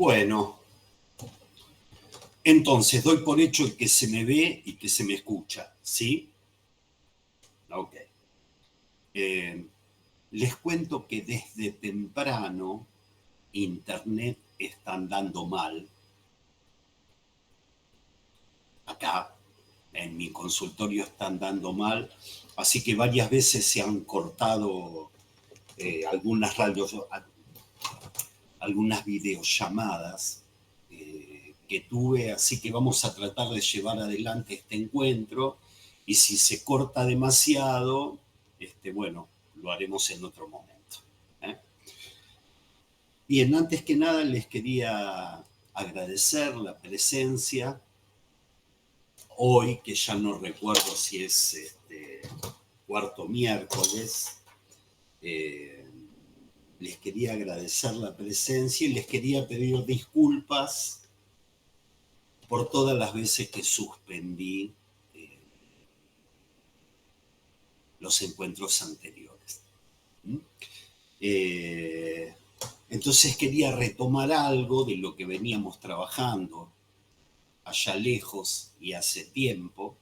Bueno, entonces doy por hecho el que se me ve y que se me escucha, ¿sí? Ok. Les cuento que desde temprano Internet está andando mal. Acá, en mi consultorio está andando mal, así que varias veces se han cortado algunas videollamadas que tuve, así que vamos a tratar de llevar adelante este encuentro y si se corta demasiado, bueno, lo haremos en otro momento. Bien, antes que nada les quería agradecer la presencia hoy, que ya no recuerdo si es cuarto miércoles. Les quería agradecer la presencia y les quería pedir disculpas por todas las veces que suspendí los encuentros anteriores. Entonces quería retomar algo de lo que veníamos trabajando allá lejos y hace tiempo.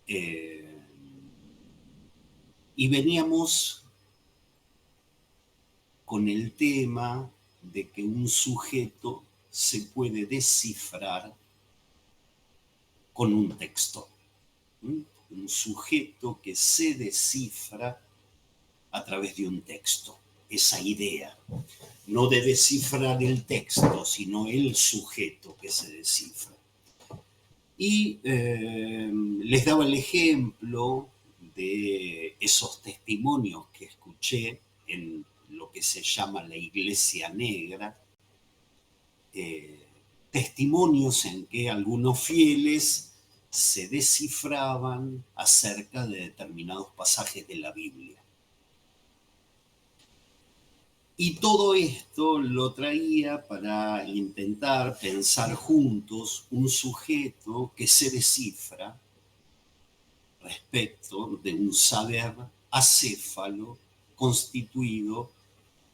Y veníamos con el tema de que un sujeto se puede descifrar con un texto. Un sujeto que se descifra a través de un texto. Esa idea, no de descifrar el texto, sino el sujeto que se descifra. Y les daba el ejemplo de esos testimonios que escuché en lo que se llama la Iglesia Negra, testimonios en que algunos fieles se descifraban acerca de determinados pasajes de la Biblia. Y todo esto lo traía para intentar pensar juntos un sujeto que se descifra respecto de un saber acéfalo constituido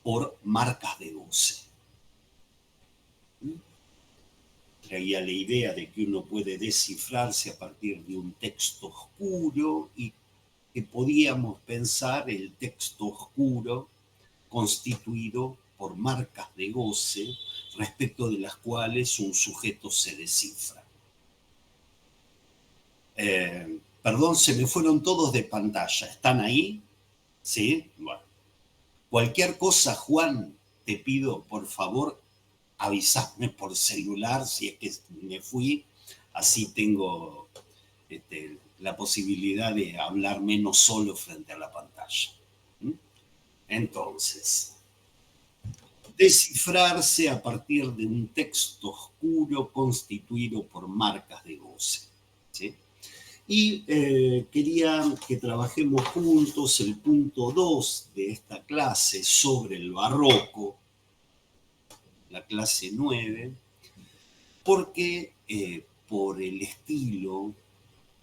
por marcas de goce. Traía la idea de que uno puede descifrarse a partir de un texto oscuro y que podíamos pensar el texto oscuro constituido por marcas de goce respecto de las cuales un sujeto se descifra. Perdón, se me fueron todos de pantalla. ¿Están ahí? ¿Sí? Bueno. Cualquier cosa, Juan, te pido, por favor, avisarme por celular si es que me fui. Así tengo la posibilidad de hablar menos solo frente a la pantalla. Entonces, descifrarse a partir de un texto oscuro constituido por marcas de goce. ¿Sí? Y quería que trabajemos juntos el punto 2 de esta clase sobre el barroco, la clase 9, porque por el estilo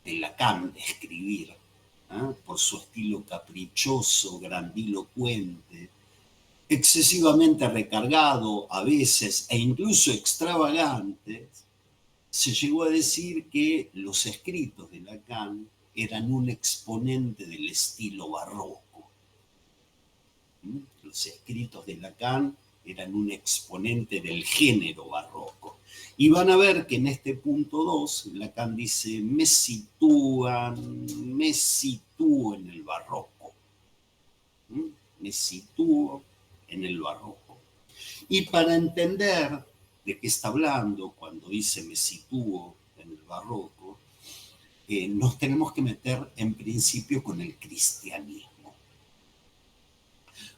de Lacan de escribir, por su estilo caprichoso, grandilocuente, excesivamente recargado a veces e incluso extravagante, se llegó a decir que los escritos de Lacan eran un exponente del estilo barroco. Los escritos de Lacan eran un exponente del género barroco. Y van a ver que en este punto 2, Lacan dice, me sitúo en el barroco. Me sitúo en el barroco. Y para entender de qué está hablando cuando dice me sitúo en el barroco, nos tenemos que meter en principio con el cristianismo.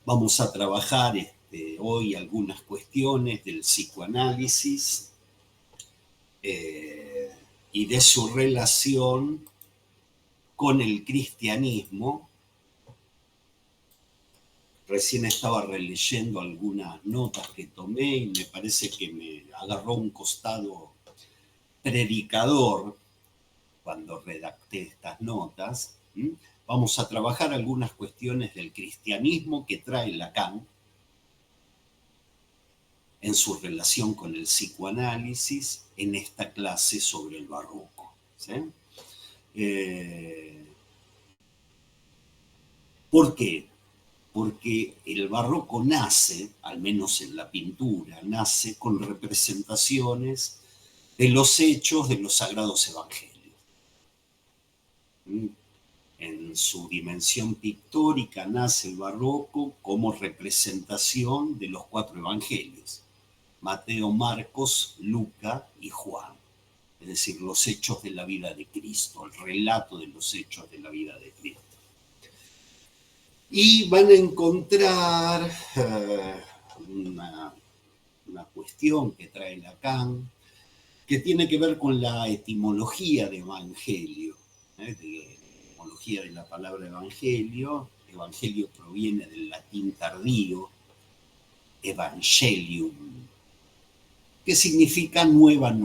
Vamos a trabajar hoy algunas cuestiones del psicoanálisis y de su relación con el cristianismo. Recién estaba releyendo algunas notas que tomé y me parece que me agarró un costado predicador cuando redacté estas notas. Vamos a trabajar algunas cuestiones del cristianismo que trae Lacan. en su relación con el psicoanálisis en esta clase sobre el barroco. ¿Sí? ¿Por qué? Porque el barroco nace, al menos en la pintura, nace con representaciones de los hechos de los sagrados evangelios. En su dimensión pictórica nace el barroco como representación de los 4 evangelios: Mateo, Marcos, Lucas y Juan. Es decir, los hechos de la vida de Cristo, el relato de los hechos de la vida de Cristo. Y van a encontrar una cuestión que trae Lacan, que tiene que ver con la etimología de evangelio, de la etimología de la palabra evangelio. Evangelio proviene del latín tardío, evangelium, que significa nueva,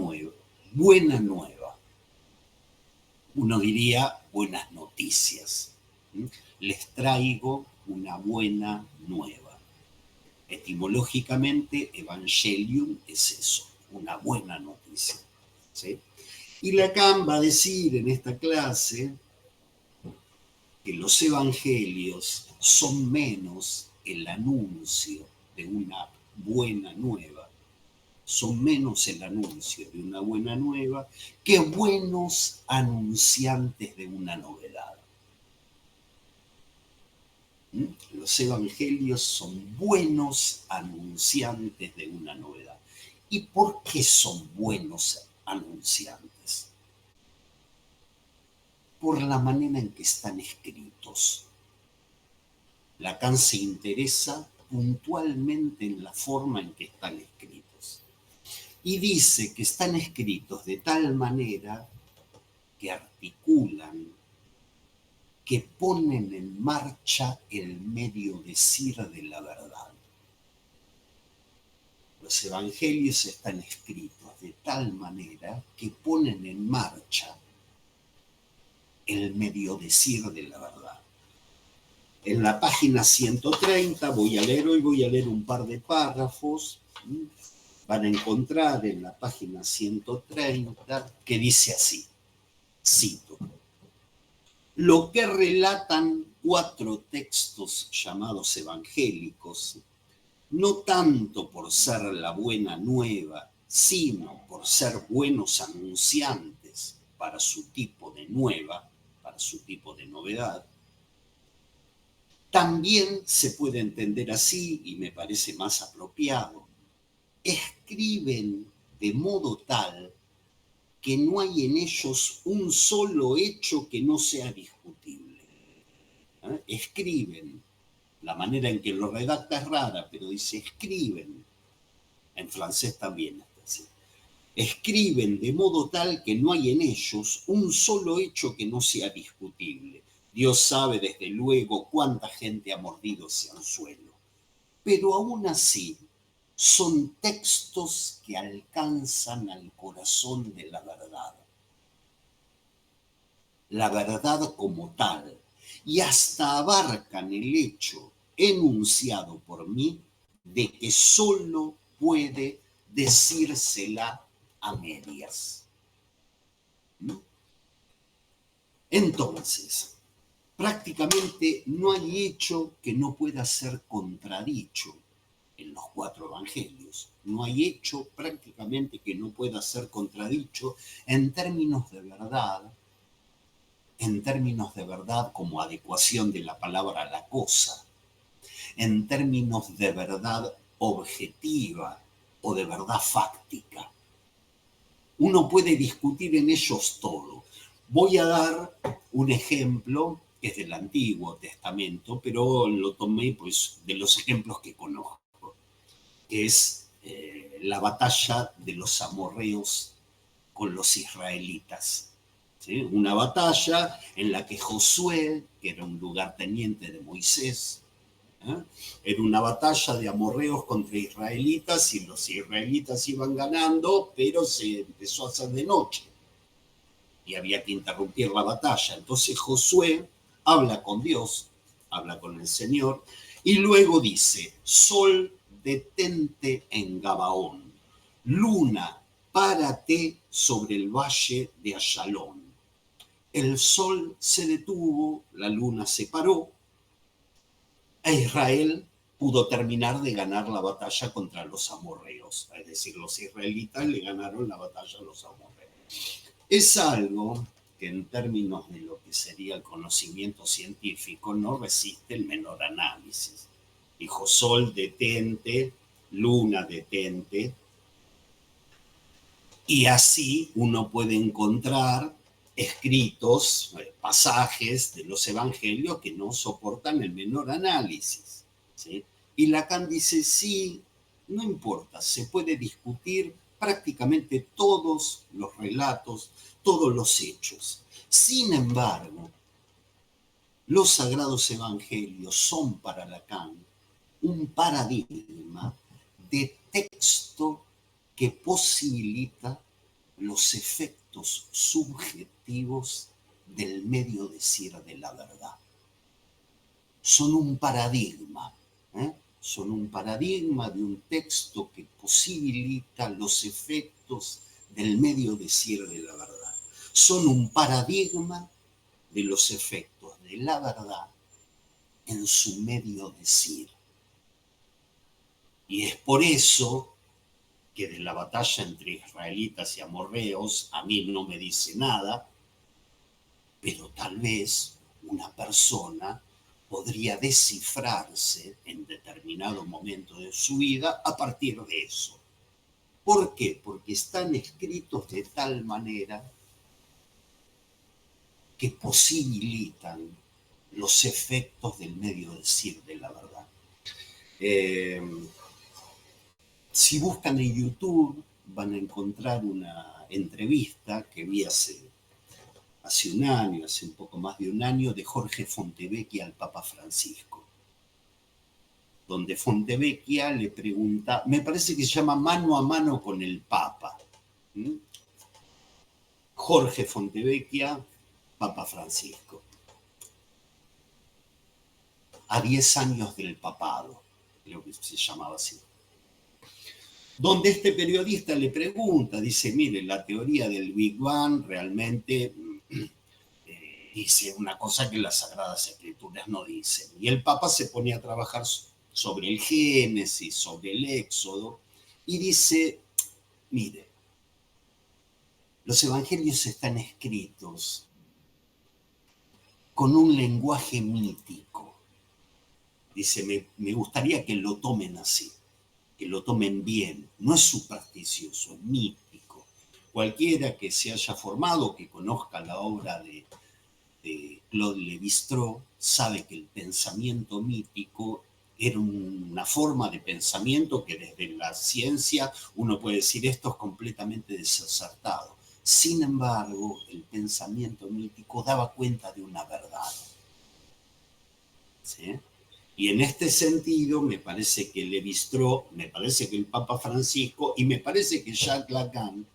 buena nueva. Uno diría buenas noticias. Les traigo una buena nueva. Etimológicamente, evangelium es eso, una buena noticia. ¿Sí? Y Lacan va a decir en esta clase que los evangelios son menos el anuncio de una buena nueva, son menos el anuncio de una buena nueva que buenos anunciantes de una novedad. Los evangelios son buenos anunciantes de una novedad. ¿Y por qué son buenos anunciantes? Por la manera en que están escritos. Lacan se interesa puntualmente en la forma en que están escritos. Y dice que están escritos de tal manera que articulan, que ponen en marcha el medio decir de la verdad. Los evangelios están escritos de tal manera que ponen en marcha el medio decir de la verdad. En la página 130 voy a leer un par de párrafos. Van a encontrar en la página 130 que dice así, cito: lo que relatan 4 textos llamados evangélicos, no tanto por ser la buena nueva, sino por ser buenos anunciantes para su tipo de nueva, para su tipo de novedad, también se puede entender así, y me parece más apropiado: escriben de modo tal que no hay en ellos un solo hecho que no sea discutible. Escriben, la manera en que lo redacta es rara, pero dice escriben, en francés también está así. Escriben de modo tal que no hay en ellos un solo hecho que no sea discutible. Dios sabe desde luego cuánta gente ha mordido ese anzuelo, pero aún así son textos que alcanzan al corazón de la verdad como tal, y hasta abarcan el hecho enunciado por mí de que solo puede decírsela a medias. Entonces, prácticamente no hay hecho que no pueda ser contradicho en los 4 evangelios. No hay hecho prácticamente que no pueda ser contradicho en términos de verdad como adecuación de la palabra a la cosa, en términos de verdad objetiva o de verdad fáctica. Uno puede discutir en ellos todo. Voy a dar un ejemplo que es del Antiguo Testamento, pero lo tomé pues, de los ejemplos que conozco, que es la batalla de los amorreos con los israelitas. ¿Sí? Una batalla en la que Josué, que era un lugarteniente de Moisés, era una batalla de amorreos contra israelitas y los israelitas iban ganando, pero se empezó a hacer de noche y había que interrumpir la batalla. Entonces Josué habla con Dios, habla con el Señor, y luego dice: sol detente en Gabaón. Luna, párate sobre el valle de Ayalón. El sol se detuvo, la luna se paró, e Israel pudo terminar de ganar la batalla contra los amorreos. Es decir, los israelitas le ganaron la batalla a los amorreos. Es algo que en términos de lo que sería el conocimiento científico no resiste el menor análisis. Dijo sol, detente, luna, detente, y así uno puede encontrar escritos, pasajes de los evangelios que no soportan el menor análisis, ¿sí? Y Lacan dice, sí, no importa, se puede discutir prácticamente todos los relatos, todos los hechos. Sin embargo, los sagrados evangelios son para Lacan un paradigma de texto que posibilita los efectos subjetivos del medio decir de la verdad. Son un paradigma, son un paradigma de un texto que posibilita los efectos del medio decir de la verdad. Son un paradigma de los efectos de la verdad en su medio decir. Y es por eso que de la batalla entre israelitas y amorreos a mí no me dice nada, pero tal vez una persona podría descifrarse en determinado momento de su vida a partir de eso. ¿Por qué? Porque están escritos de tal manera que posibilitan los efectos del medio decir de la verdad. Si buscan en YouTube van a encontrar una entrevista que vi hace un año, hace un poco más de un año, de Jorge Fontevecchia al Papa Francisco, donde Fontevecchia le pregunta, me parece que se llama Mano a Mano con el Papa. Jorge Fontevecchia, Papa Francisco. A 10 años del papado, creo que se llamaba así. Donde este periodista le pregunta, dice, mire, la teoría del Big Bang realmente dice una cosa que las Sagradas Escrituras no dicen. Y el Papa se pone a trabajar sobre el Génesis, sobre el Éxodo, y dice, mire, los evangelios están escritos con un lenguaje mítico. Dice, me gustaría que lo tomen así, que lo tomen bien. No es supersticioso, es mítico. Cualquiera que se haya formado, que conozca la obra de Claude Lévi-Strauss, sabe que el pensamiento mítico era una forma de pensamiento que desde la ciencia uno puede decir esto es completamente desacertado. Sin embargo, el pensamiento mítico daba cuenta de una verdad. ¿Sí? Y en este sentido me parece que Lévi-Strauss, me parece que el Papa Francisco y me parece que Jacques Lacan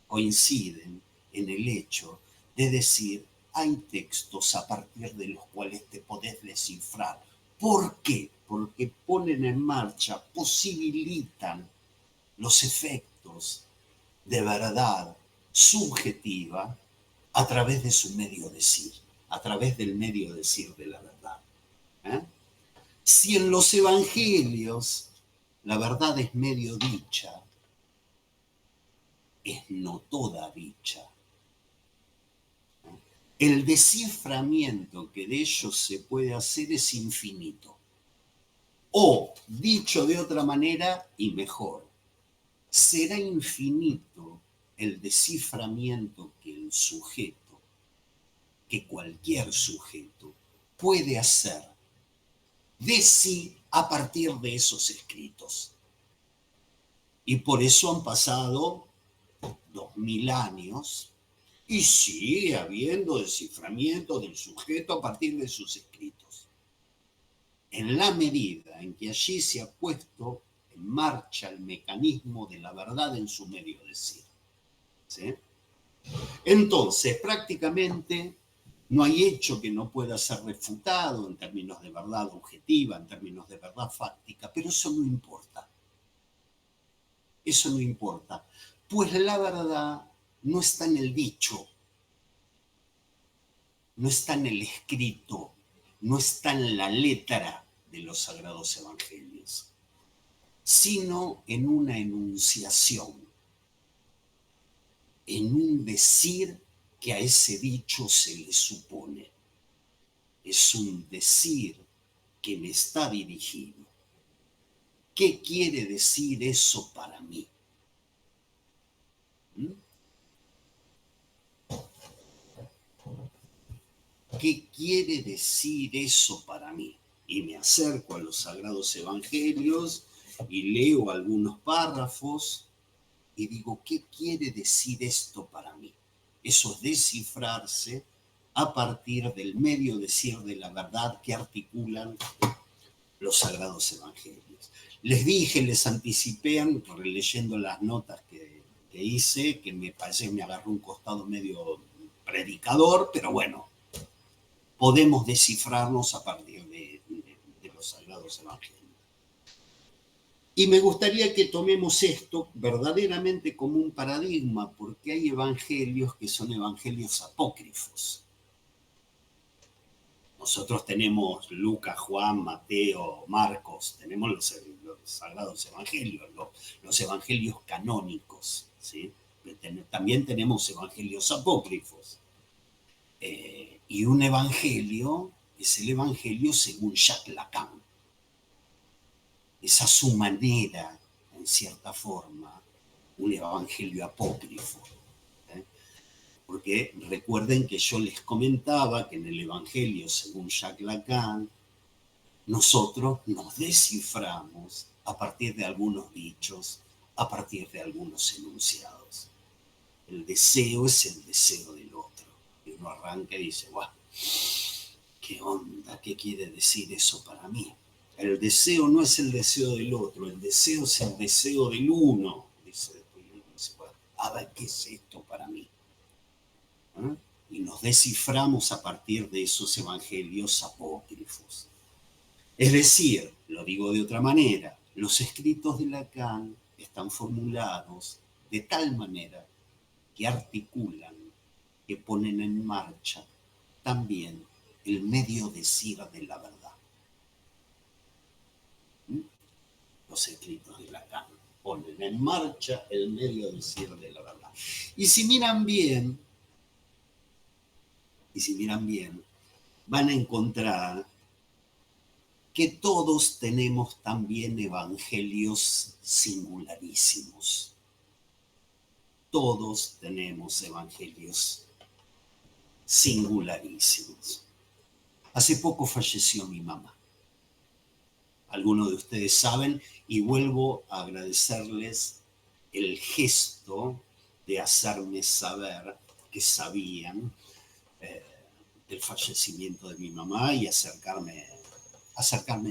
coinciden en el hecho de decir hay textos a partir de los cuales te podés descifrar. ¿Por qué? Porque ponen en marcha, posibilitan los efectos de verdad subjetiva a través de su medio decir, a través del medio decir de la verdad. Si en los evangelios la verdad es medio dicha, es no toda dicha. El desciframiento que de ellos se puede hacer es infinito. O, dicho de otra manera y mejor, será infinito el desciframiento que el sujeto, que cualquier sujeto, puede hacer de sí a partir de esos escritos. Y por eso han pasado 2000 años y sigue habiendo desciframiento del sujeto a partir de sus escritos. En la medida en que allí se ha puesto en marcha el mecanismo de la verdad en su medio decir. ¿Sí? Entonces, prácticamente no hay hecho que no pueda ser refutado en términos de verdad objetiva, en términos de verdad fáctica, pero eso no importa. Eso no importa. Pues la verdad no está en el dicho, no está en el escrito, no está en la letra de los sagrados evangelios, sino en una enunciación, en un decir que a ese dicho se le supone. Es un decir que me está dirigido. ¿Qué quiere decir eso para mí? ¿Mm? ¿Qué quiere decir eso para mí? Y me acerco a los sagrados evangelios y leo algunos párrafos y digo, ¿qué quiere decir esto para mí? Eso es descifrarse a partir del medio decir de la verdad que articulan los sagrados evangelios. Les dije, les anticipé, releyendo las notas que hice, que me parece que me agarró un costado medio predicador, pero bueno, podemos descifrarnos a partir de los sagrados evangelios. Y me gustaría que tomemos esto verdaderamente como un paradigma, porque hay evangelios que son evangelios apócrifos. Nosotros tenemos Lucas, Juan, Mateo, Marcos, tenemos los sagrados evangelios, los evangelios canónicos, ¿sí? También tenemos evangelios apócrifos. Y un evangelio es el evangelio según Jacques Lacan. Es a su manera, en cierta forma, un evangelio apócrifo. Porque recuerden que yo les comentaba que en el evangelio según Jacques Lacan, nosotros nos desciframos a partir de algunos dichos, a partir de algunos enunciados. El deseo es el deseo del otro. Y uno arranca y dice, guau, ¿qué onda? ¿Qué quiere decir eso para mí? El deseo no es el deseo del otro, el deseo es el deseo del uno. Dice después, dice, bueno, a ver, ¿qué es esto para mí? ¿Eh? Y nos desciframos a partir de esos evangelios apócrifos. Es decir, lo digo de otra manera, los escritos de Lacan están formulados de tal manera que articulan, que ponen en marcha también el medio decir de la verdad. Los escritos de Lacan ponen en marcha el medio decir de la verdad. Y si miran bien, van a encontrar que todos tenemos también evangelios singularísimos. Todos tenemos evangelios singularísimos. Hace poco falleció mi mamá. Algunos de ustedes saben, y vuelvo a agradecerles el gesto de hacerme saber que sabían del fallecimiento de mi mamá y acercarme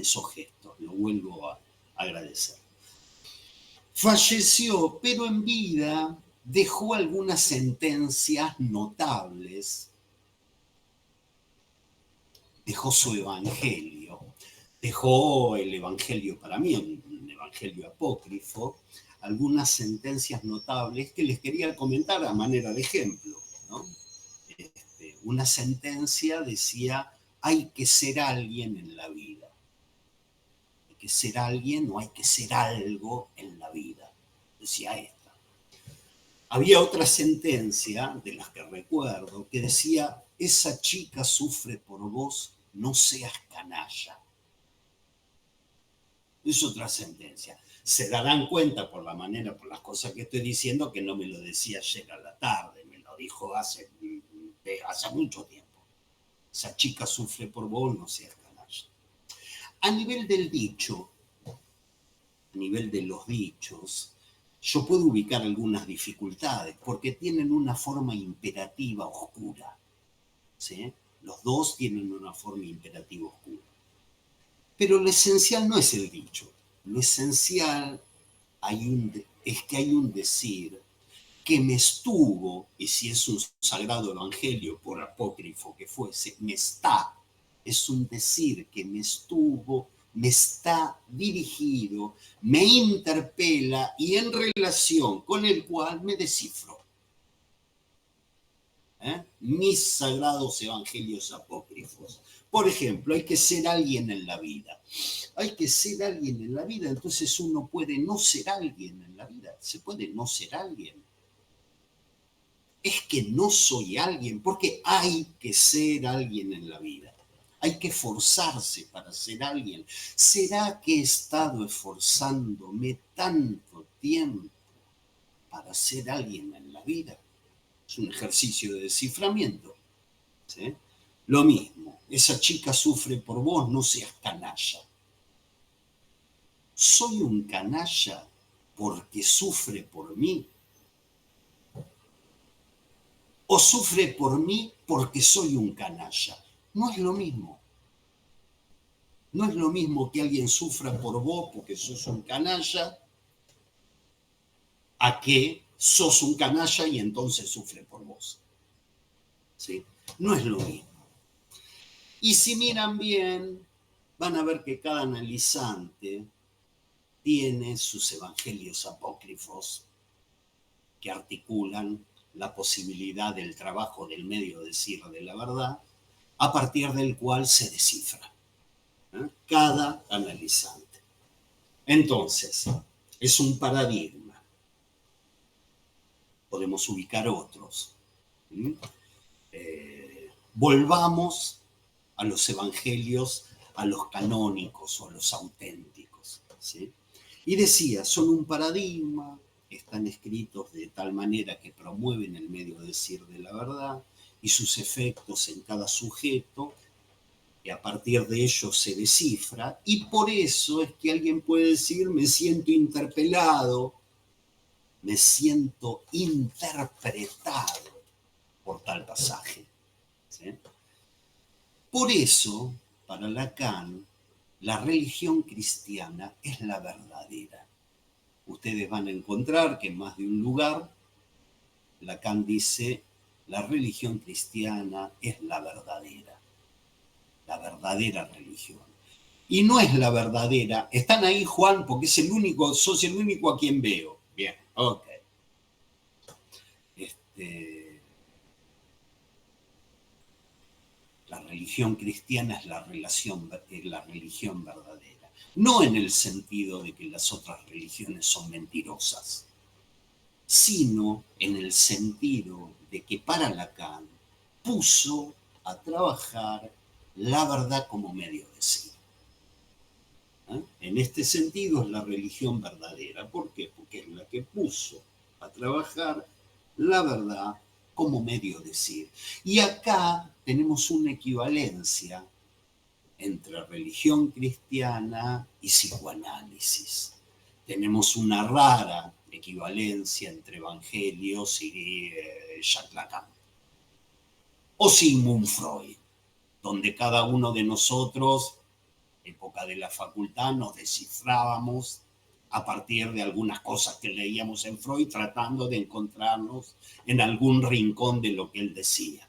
esos gestos. Lo vuelvo a agradecer. Falleció, pero en vida dejó algunas sentencias notables, dejó su evangelio, dejó el evangelio para mí, un evangelio apócrifo, algunas sentencias notables que les quería comentar a manera de ejemplo, ¿no? Una sentencia decía, hay que ser alguien en la vida. Hay que ser alguien o hay que ser algo en la vida, decía esta. Había otra sentencia, de las que recuerdo, que decía, esa chica sufre por vos, no seas canalla. Es otra sentencia. Se darán cuenta por la manera, por las cosas que estoy diciendo, que no me lo decía ayer a la tarde, me lo dijo hace mucho tiempo. Esa chica sufre por vos, no seas canalla. A nivel del dicho, a nivel de los dichos, yo puedo ubicar algunas dificultades, porque tienen una forma imperativa oscura. ¿Sí? Los dos tienen una forma imperativa oscura. Pero lo esencial no es el dicho. Lo esencial es que hay un decir que me estuvo, y si es un sagrado evangelio, por apócrifo que fuese, me está. Es un decir que me estuvo me está dirigido, me interpela y en relación con el cual me descifro. Mis sagrados evangelios apócrifos. Por ejemplo, hay que ser alguien en la vida. Hay que ser alguien en la vida, entonces uno puede no ser alguien en la vida. Se puede no ser alguien. Es que no soy alguien, porque hay que ser alguien en la vida. Hay que esforzarse para ser alguien. ¿Será que he estado esforzándome tanto tiempo para ser alguien en la vida? Es un ejercicio de desciframiento. ¿Sí? Lo mismo, esa chica sufre por vos, no seas canalla. ¿Soy un canalla porque sufre por mí? ¿O sufre por mí porque soy un canalla? No es lo mismo. No es lo mismo que alguien sufra por vos porque sos un canalla a que sos un canalla y entonces sufre por vos. ¿Sí? No es lo mismo. Y si miran bien, van a ver que cada analizante tiene sus evangelios apócrifos que articulan la posibilidad del trabajo del medio decir de la verdad, a partir del cual se descifra cada analizante. Entonces, es un paradigma. Podemos ubicar otros. Volvamos a los evangelios, a los canónicos o a los auténticos. ¿Sí? Y decía, son un paradigma, están escritos de tal manera que promueven el medio decir de la verdad y sus efectos en cada sujeto, y a partir de ello se descifra, y por eso es que alguien puede decir, me siento interpelado, me siento interpretado por tal pasaje. ¿Sí? Por eso, para Lacan, la religión cristiana es la verdadera. Ustedes van a encontrar que en más de un lugar Lacan dice, la religión cristiana es la verdadera religión. Y no es la verdadera, están ahí Juan porque es el único, sos el único a quien veo. Bien, ok. La religión cristiana es la religión verdadera. No en el sentido de que las otras religiones son mentirosas, sino en el sentido de que para Lacan puso a trabajar la verdad como medio de sí. En este sentido es la religión verdadera. ¿Por qué? Porque es la que puso a trabajar la verdad como medio de decir. Y acá tenemos una equivalencia entre religión cristiana y psicoanálisis. Tenemos una rara equivalencia entre evangelios y Jacques Lacan. O Sigmund Freud, donde cada uno de nosotros, época de la facultad, nos descifrábamos a partir de algunas cosas que leíamos en Freud, tratando de encontrarnos en algún rincón de lo que él decía.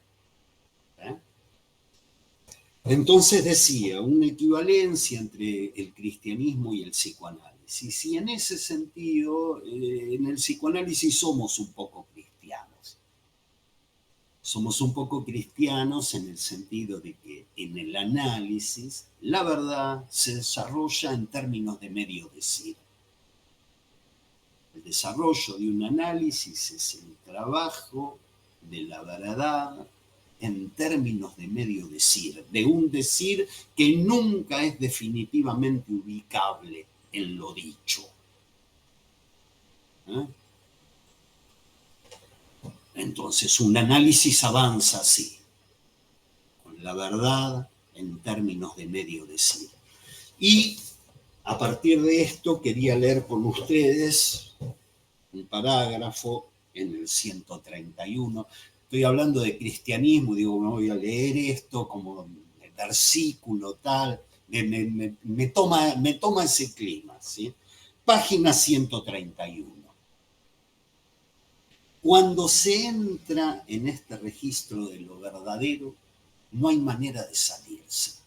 Entonces decía, una equivalencia entre el cristianismo y el psicoanálisis. Y en ese sentido, en el psicoanálisis somos un poco cristianos. Somos un poco cristianos en el sentido de que en el análisis la verdad se desarrolla en términos de medio decir. El desarrollo de un análisis es el trabajo de la verdad en términos de medio decir, de un decir que nunca es definitivamente ubicable en lo dicho. Entonces, un análisis avanza así, con la verdad en términos de medio decir. Y a partir de esto quería leer con ustedes un parágrafo en el 131. Estoy hablando de cristianismo, digo, me voy a leer esto como el versículo tal, me toma ese clima, ¿sí? Página 131. Cuando se entra en este registro de lo verdadero, no hay manera de salirse.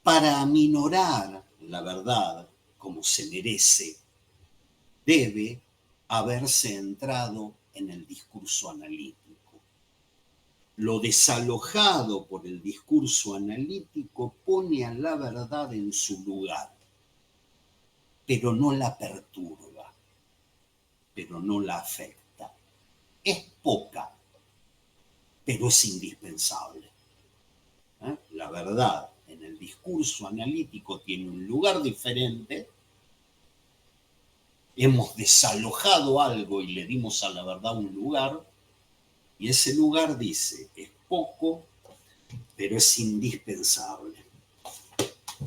para aminorar la verdad como se merece, debe haberse entrado en el discurso analítico. Lo desalojado por el discurso analítico pone a la verdad en su lugar, pero no la perturba, pero no la afecta. Es poca, pero es indispensable. La verdad en el discurso analítico tiene un lugar diferente. Hemos desalojado algo y le dimos a la verdad un lugar, y ese lugar dice, es poco, pero es indispensable.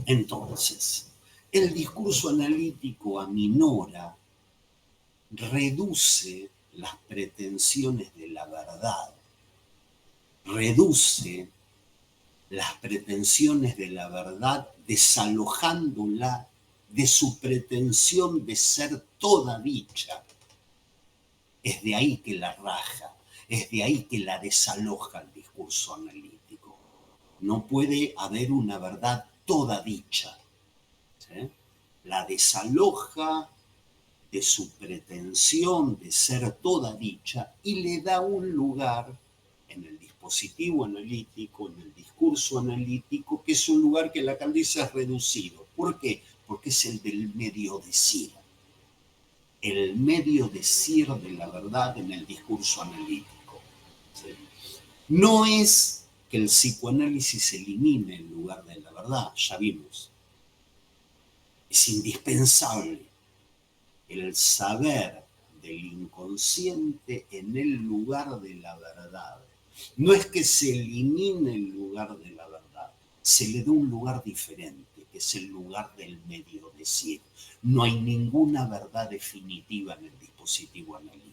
Entonces, el discurso analítico aminora, reduce las pretensiones de la verdad, reduce las pretensiones de la verdad desalojándola de su pretensión de ser toda dicha. Es de ahí que la raja, es de ahí que la desaloja el discurso analítico. No puede haber una verdad toda dicha, ¿sí? La desaloja de su pretensión de ser toda dicha y le da un lugar en el dispositivo analítico, en el discurso analítico, que es un lugar que Lacan dice es reducido. ¿Por qué? Porque es el del medio decir. El medio decir de la verdad en el discurso analítico. ¿Sí? No es que el psicoanálisis elimine el lugar de la verdad, ya vimos. Es indispensable el saber del inconsciente en el lugar de la verdad. No es que se elimine el lugar de la verdad, se le da un lugar diferente, que es el lugar del medio decir. No hay ninguna verdad definitiva en el dispositivo analítico.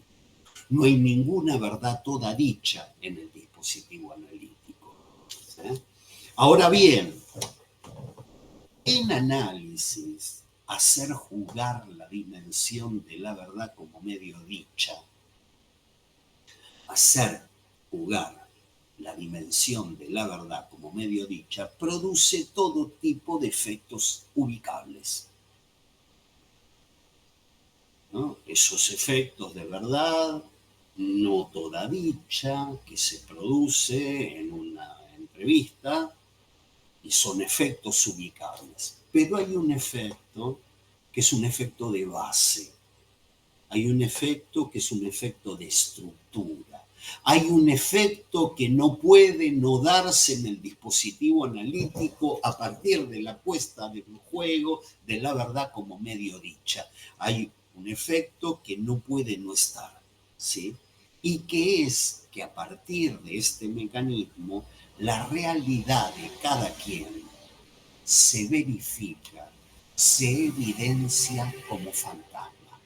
No hay ninguna verdad toda dicha en el dispositivo analítico. ¿Sí? Ahora bien, en análisis, hacer jugar la dimensión de la verdad como medio dicha, hacer jugar la dimensión de la verdad como medio dicha, produce todo tipo de efectos ubicables, ¿no? Esos efectos de verdad, no toda dicha, que se produce en una entrevista, y son efectos ubicables. Pero hay un efecto que es un efecto de base. Hay un efecto que es un efecto de estructura. Hay un efecto que no puede no darse en el dispositivo analítico a partir de la puesta de un juego de la verdad como medio dicha. Hay un efecto que no puede no estar, ¿sí? Y que es que a partir de este mecanismo, la realidad de cada quien se verifica, se evidencia como fantasma.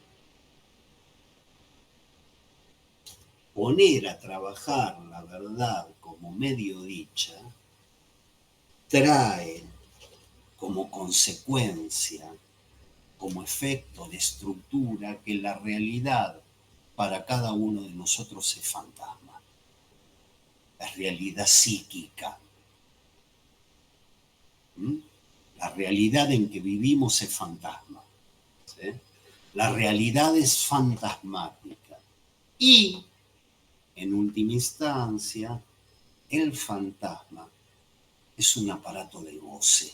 Poner a trabajar la verdad como medio dicha trae como consecuencia, como efecto de estructura, que la realidad para cada uno de nosotros es fantasma. Es realidad psíquica. La realidad en que vivimos es fantasma. ¿Sí? La realidad es fantasmática. Y, en última instancia, el fantasma es un aparato de goce.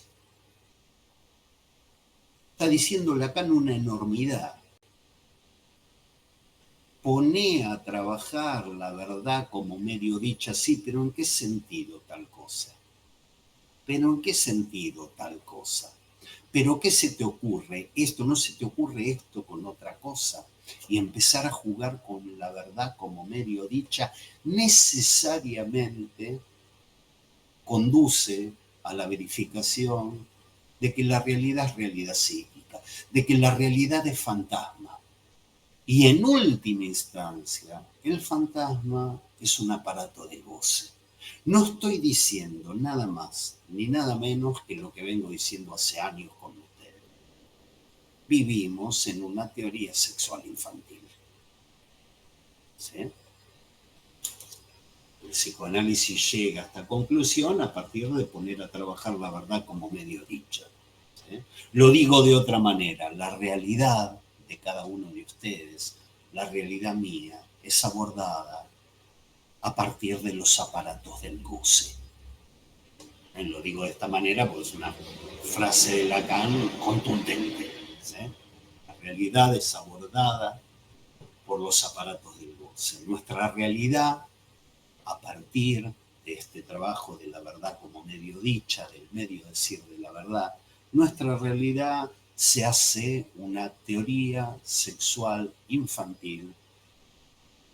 Está diciendo Lacan una enormidad. Pone a trabajar la verdad como medio dicha, sí, pero ¿en qué sentido tal cosa? ¿Pero en qué sentido tal cosa? ¿Pero qué se te ocurre? Esto, ¿no se te ocurre esto con otra cosa? Y empezar a jugar con la verdad como medio dicha necesariamente conduce a la verificación de que la realidad es realidad psíquica, de que la realidad es fantasma. Y en última instancia, el fantasma es un aparato de goce. No estoy diciendo nada más ni nada menos que lo que vengo diciendo hace años con ustedes. Vivimos en una teoría sexual infantil. ¿Sí? El psicoanálisis llega a esta conclusión a partir de poner a trabajar la verdad como medio dicha. ¿Sí? Lo digo de otra manera, la realidad de cada uno de ustedes, la realidad mía, es abordada a partir de los aparatos del goce. Lo digo de esta manera porque es una frase de Lacan contundente. ¿Sí? La realidad es abordada por los aparatos del goce. Nuestra realidad, a partir de este trabajo de la verdad como medio dicha, del medio decir de la verdad, nuestra realidad se hace una teoría sexual infantil,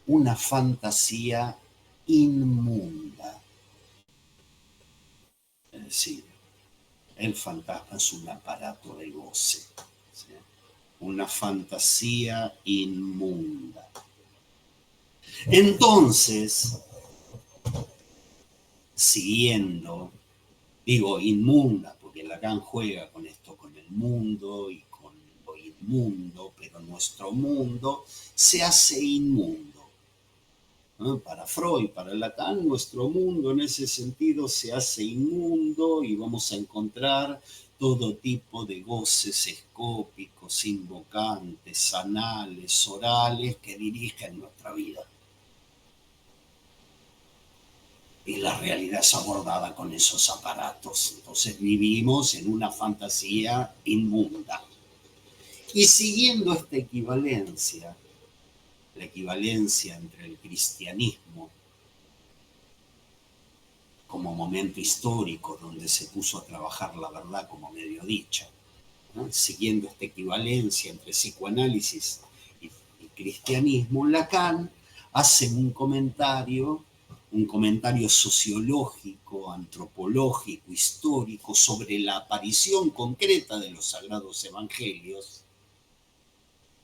una fantasía inmunda. Es decir, el fantasma es un aparato de goce, ¿sí? Una fantasía inmunda. Entonces, siguiendo, digo inmunda, porque Lacan juega con esto, con el mundo y con lo inmundo, pero nuestro mundo se hace inmundo. ¿No? Para Freud, para Lacan, nuestro mundo en ese sentido se hace inmundo y vamos a encontrar todo tipo de goces escópicos, invocantes, anales, orales que dirigen nuestra vida. Y la realidad es abordada con esos aparatos. Entonces vivimos en una fantasía inmunda. Y siguiendo esta equivalencia, la equivalencia entre el cristianismo como momento histórico donde se puso a trabajar la verdad como medio dicha, ¿no? Siguiendo esta equivalencia entre psicoanálisis y cristianismo, Lacan hace un comentario sociológico, antropológico, histórico sobre la aparición concreta de los sagrados evangelios,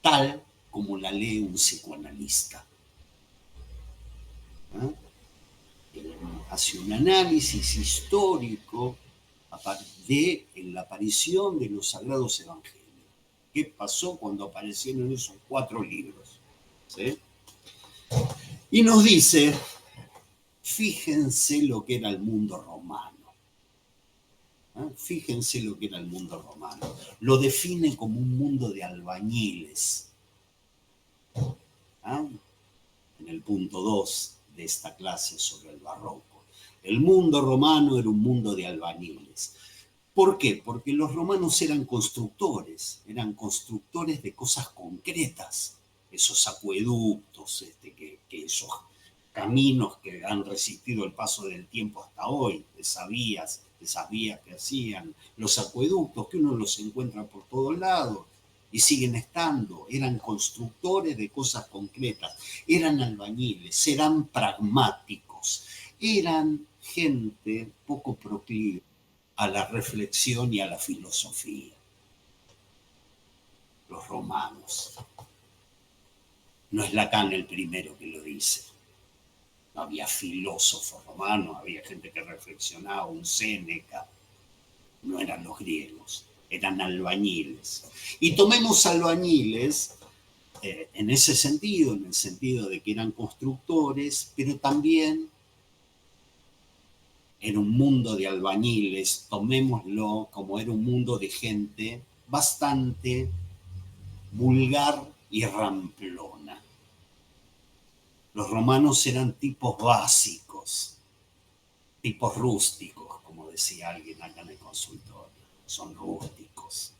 tal como la lee un psicoanalista. ¿No? Hace un análisis histórico de la aparición de los sagrados evangelios. ¿Qué pasó cuando aparecieron esos 4 libros? ¿Sí? Y nos dice, fíjense lo que era el mundo romano. Fíjense lo que era el mundo romano. Lo define como un mundo de albañiles. En el punto 2 de esta clase sobre el barroco. El mundo romano era un mundo de albañiles. ¿Por qué? Porque los romanos eran constructores de cosas concretas. Esos acueductos, esos caminos que han resistido el paso del tiempo hasta hoy, esas vías que hacían, los acueductos que uno los encuentra por todos lados y siguen estando, eran constructores de cosas concretas, eran albañiles, eran pragmáticos, eran gente poco proclive a la reflexión y a la filosofía. Los romanos. No es Lacan el primero que lo dice. No había filósofos romanos, había gente que reflexionaba, un Séneca. No eran los griegos, eran albañiles. Y tomemos albañiles en ese sentido, en el sentido de que eran constructores, pero también era un mundo de albañiles, tomémoslo como era un mundo de gente bastante vulgar y ramplona. Los romanos eran tipos básicos, tipos rústicos, como decía alguien acá en el consultorio. Son rústicos,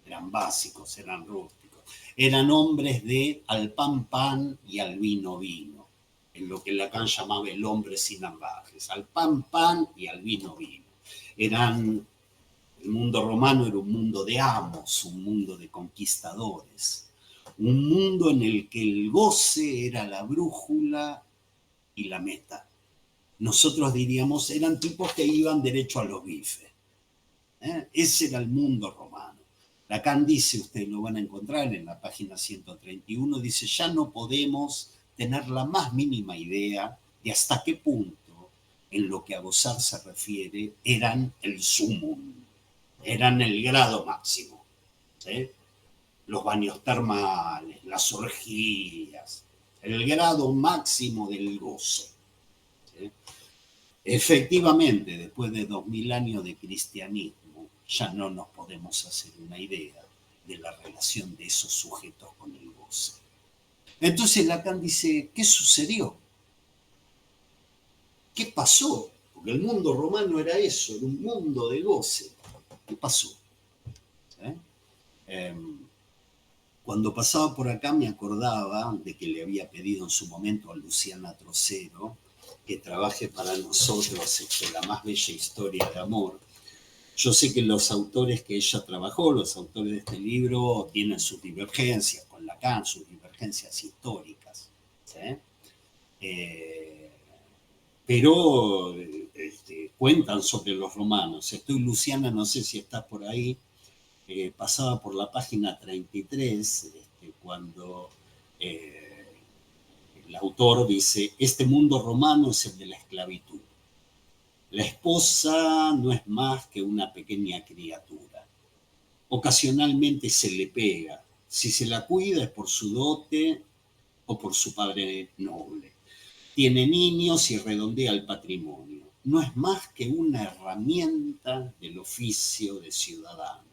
eran básicos, eran rústicos. Eran hombres de al pan pan y al vino vino, en lo que Lacan llamaba el hombre sin ambajes, al pan pan y al vino vino. El mundo romano era un mundo de amos, un mundo de conquistadores, un mundo en el que el goce era la brújula y la meta. Nosotros diríamos, eran tipos que iban derecho a los bifes. Ese era el mundo romano. Lacan dice, ustedes lo van a encontrar en la página 131, dice, ya no podemos tener la más mínima idea de hasta qué punto, en lo que a gozar se refiere, eran el sumum, eran el grado máximo. ¿Sí? Los baños termales, las orgías, el grado máximo del goce. ¿Sí? Efectivamente, después de 2000 años de cristianismo, ya no nos podemos hacer una idea de la relación de esos sujetos con el goce. Entonces Lacan dice, ¿qué sucedió? ¿Qué pasó? Porque el mundo romano era eso, era un mundo de goce. ¿Qué pasó? ¿Eh? Cuando pasaba por acá me acordaba de que le había pedido en su momento a Luciana Trocero que trabaje para nosotros la más bella historia de amor. Yo sé que los autores que ella trabajó, los autores de este libro, tienen sus divergencias con Lacan, sus divergencias históricas. ¿Sí? Pero cuentan sobre los romanos. Estoy, Luciana, no sé si estás por ahí, pasaba por la página 33, cuando el autor dice, este mundo romano es el de la esclavitud. La esposa no es más que una pequeña criatura. Ocasionalmente se le pega. Si se la cuida es por su dote o por su padre noble. Tiene niños y redondea el patrimonio. No es más que una herramienta del oficio de ciudadano,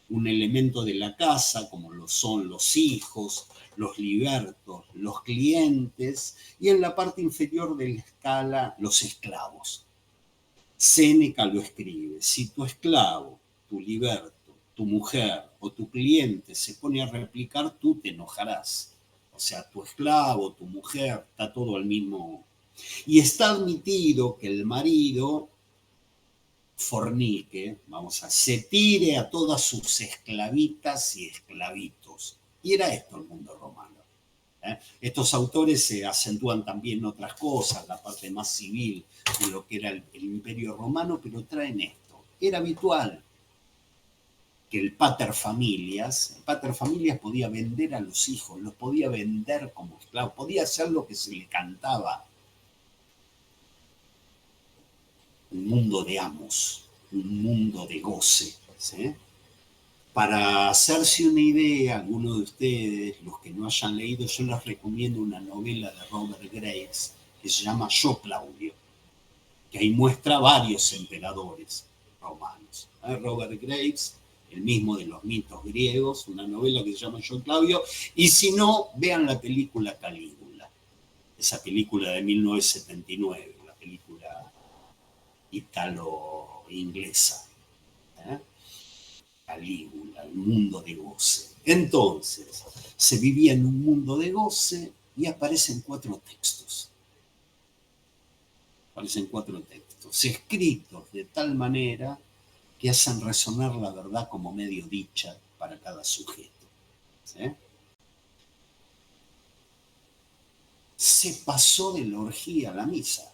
un elemento de la casa como lo son los hijos, los libertos, los clientes y en la parte inferior de la escala los esclavos. Séneca lo escribe, si tu esclavo, tu liberto, tu mujer o tu cliente se pone a replicar, tú te enojarás. O sea, tu esclavo, tu mujer, está todo al mismo. Y está admitido que el marido fornique, se tire a todas sus esclavitas y esclavitos. Y era esto el mundo romano. Estos autores se acentúan también otras cosas, la parte más civil de lo que era el Imperio Romano, pero traen esto. Era habitual que el pater familias podía vender a los hijos, los podía vender como esclavos, podía hacer lo que se le cantaba. Un mundo de amos, un mundo de goce. ¿Sí? Para hacerse una idea, algunos de ustedes, los que no hayan leído, yo les recomiendo una novela de Robert Graves que se llama Yo Claudio, que ahí muestra varios emperadores romanos. Robert Graves, el mismo de los mitos griegos, una novela que se llama Yo Claudio, y si no, vean la película Calígula, esa película de 1979, la película italo-inglesa. Calígula, el mundo de goce. Entonces, se vivía en un mundo de goce y aparecen 4 textos. Aparecen 4 textos, escritos de tal manera que hacen resonar la verdad como medio dicha para cada sujeto. ¿Sí? Se pasó de la orgía a la misa.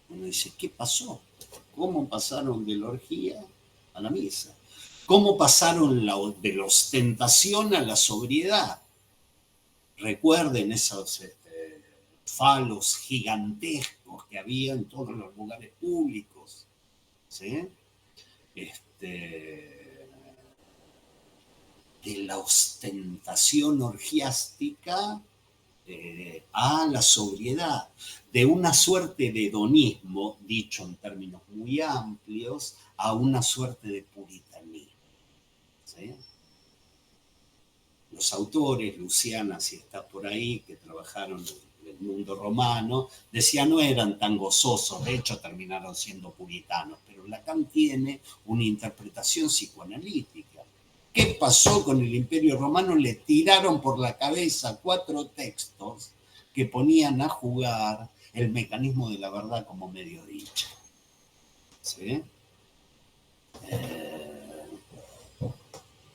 Uno dice, ¿qué pasó? ¿Cómo pasaron de la orgía a la misa? ¿Cómo pasaron de la ostentación a la sobriedad? Recuerden esos falos gigantescos que había en todos los lugares públicos. ¿Sí? De la ostentación orgiástica a la sobriedad, de una suerte de hedonismo, dicho en términos muy amplios, a una suerte de puritanismo. ¿Sí? Los autores, Luciana, si está por ahí, que trabajaron en el mundo romano, decían no eran tan gozosos, de hecho terminaron siendo puritanos, pero Lacan tiene una interpretación psicoanalítica. ¿Qué pasó con el Imperio Romano? Le tiraron por la cabeza 4 textos que ponían a jugar el mecanismo de la verdad como medio dicha. ¿Sí?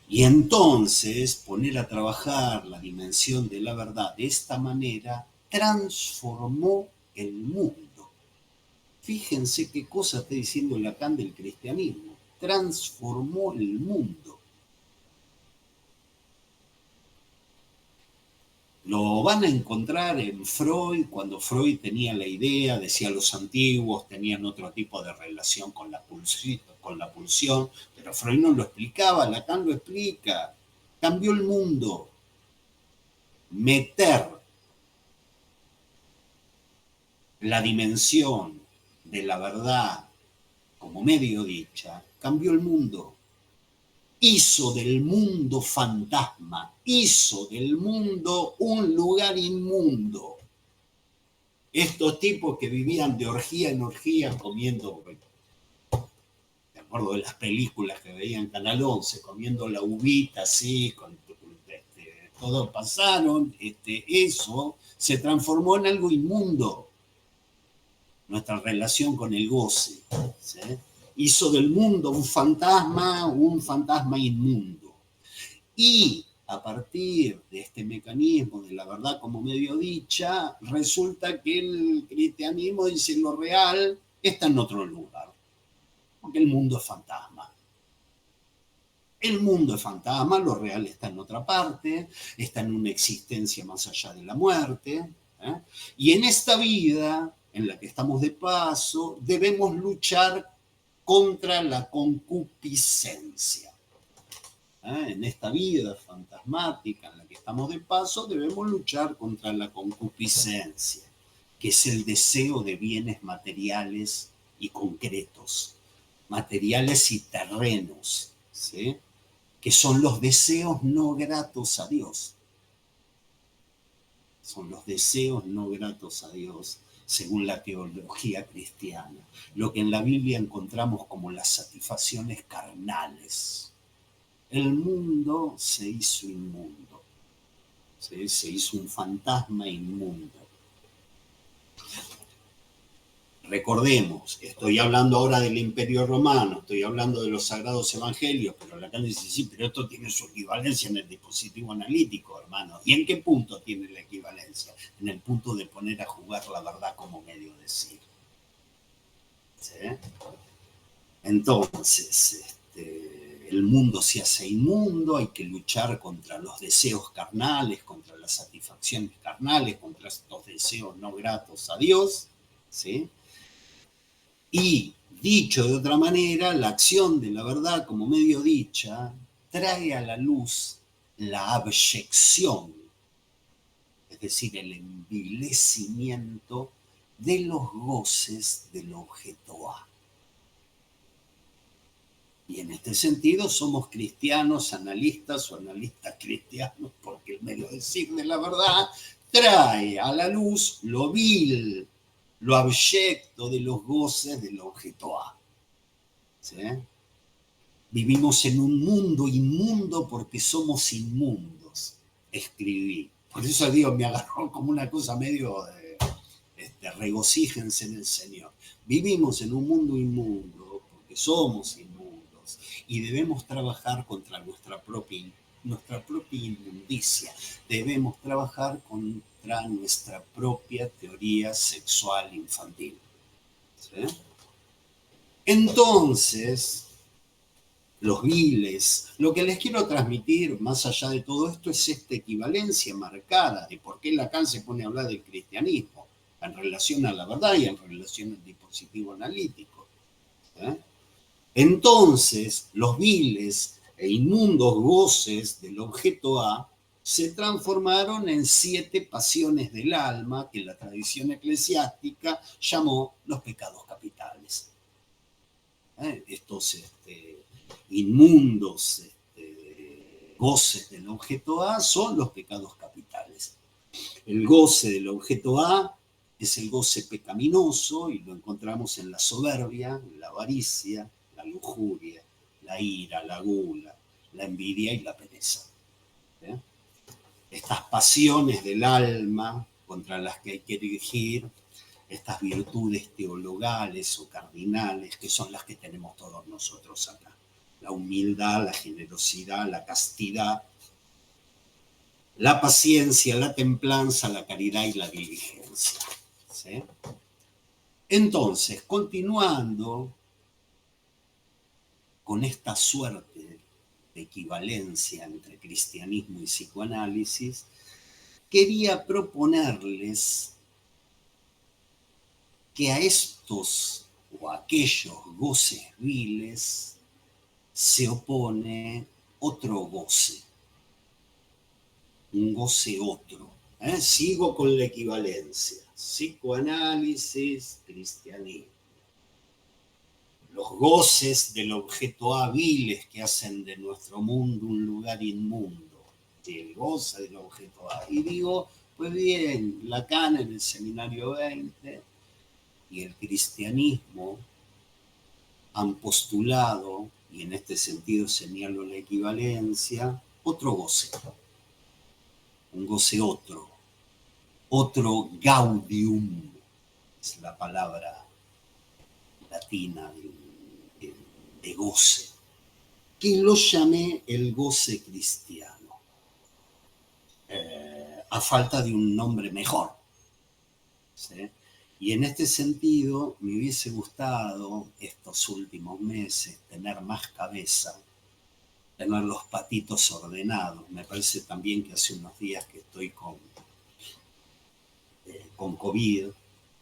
Y entonces poner a trabajar la dimensión de la verdad de esta manera transformó el mundo. Fíjense qué cosa está diciendo Lacan del cristianismo. Transformó el mundo. Lo van a encontrar en Freud, cuando Freud tenía la idea, decía los antiguos tenían otro tipo de relación con la pulsión, pero Freud no lo explicaba, Lacan lo explica. Cambió el mundo. Meter la dimensión de la verdad como medio dicha, cambió el mundo. Hizo del mundo fantasma, hizo del mundo un lugar inmundo. Estos tipos que vivían de orgía en orgía comiendo, me acuerdo de las películas que veían en Canal 11, comiendo la uvita así, todo pasaron, eso se transformó en algo inmundo. Nuestra relación con el goce, ¿sí? Hizo del mundo un fantasma inmundo. Y a partir de este mecanismo de la verdad como medio dicha, resulta que el cristianismo dice lo real está en otro lugar, porque el mundo es fantasma. El mundo es fantasma, lo real está en otra parte, está en una existencia más allá de la muerte. Y en esta vida, en la que estamos de paso, debemos luchar contra la concupiscencia. En esta vida fantasmática en la que estamos de paso, debemos luchar contra la concupiscencia, que es el deseo de bienes materiales y concretos, materiales y terrenos, ¿sí? Que son los deseos no gratos a Dios. Son los deseos no gratos a Dios, según la teología cristiana. Lo que en la Biblia encontramos como las satisfacciones carnales. El mundo se hizo inmundo, ¿sí? Se hizo un fantasma inmundo. Recordemos, estoy hablando ahora del Imperio Romano, estoy hablando de los Sagrados Evangelios, pero Lacan dice, sí, pero esto tiene su equivalencia en el dispositivo analítico, hermano. ¿Y en qué punto tiene la equivalencia? En el punto de poner a jugar la verdad como medio de decir. ¿Sí? Entonces, el mundo se hace inmundo, hay que luchar contra los deseos carnales, contra las satisfacciones carnales, contra estos deseos no gratos a Dios, ¿sí? Y, dicho de otra manera, la acción de la verdad como medio dicha trae a la luz la abyección, es decir, el envilecimiento de los goces del objeto A. Y en este sentido somos cristianos analistas o analistas cristianos, porque el medio decir de la verdad trae a la luz lo vil, lo abyecto de los goces del objeto A. ¿Sí? Vivimos en un mundo inmundo porque somos inmundos, escribí. Por eso Dios me agarró como una cosa medio de regocíjense en el Señor. Vivimos en un mundo inmundo porque somos inmundos y debemos trabajar contra nuestra propia inmundicia. Debemos trabajar contra nuestra propia teoría sexual infantil. ¿Sí? Entonces, los viles, lo que les quiero transmitir más allá de todo esto es esta equivalencia marcada de por qué Lacan se pone a hablar del cristianismo en relación a la verdad y en relación al dispositivo analítico. Entonces, los viles e inmundos goces del objeto A se transformaron en 7 pasiones del alma que la tradición eclesiástica llamó los pecados capitales. Estos inmundos goces del objeto A son los pecados capitales. El goce del objeto A es el goce pecaminoso y lo encontramos en la soberbia, la avaricia, la lujuria, la ira, la gula, la envidia y la pereza. Estas pasiones del alma contra las que hay que dirigir estas virtudes teologales o cardinales que son las que tenemos todos nosotros acá. La humildad, la generosidad, la castidad, la paciencia, la templanza, la caridad y la diligencia. ¿Sí? Entonces, continuando con esta suerte de equivalencia entre cristianismo y psicoanálisis, quería proponerles que a estos o a aquellos goces viles se opone otro goce, un goce otro. Sigo con la equivalencia, psicoanálisis, cristianismo. Los goces del objeto hábiles que hacen de nuestro mundo un lugar inmundo. El goce del objeto hábil. Y digo, pues bien, Lacan en el Seminario 20 y el cristianismo han postulado, y en este sentido señalo la equivalencia, otro goce. Un goce otro gaudium, es la palabra latina de goce, que lo llamé el goce cristiano, a falta de un nombre mejor, ¿sí? Y en este sentido me hubiese gustado estos últimos meses tener más cabeza, tener los patitos ordenados. Me parece también que hace unos días que estoy con COVID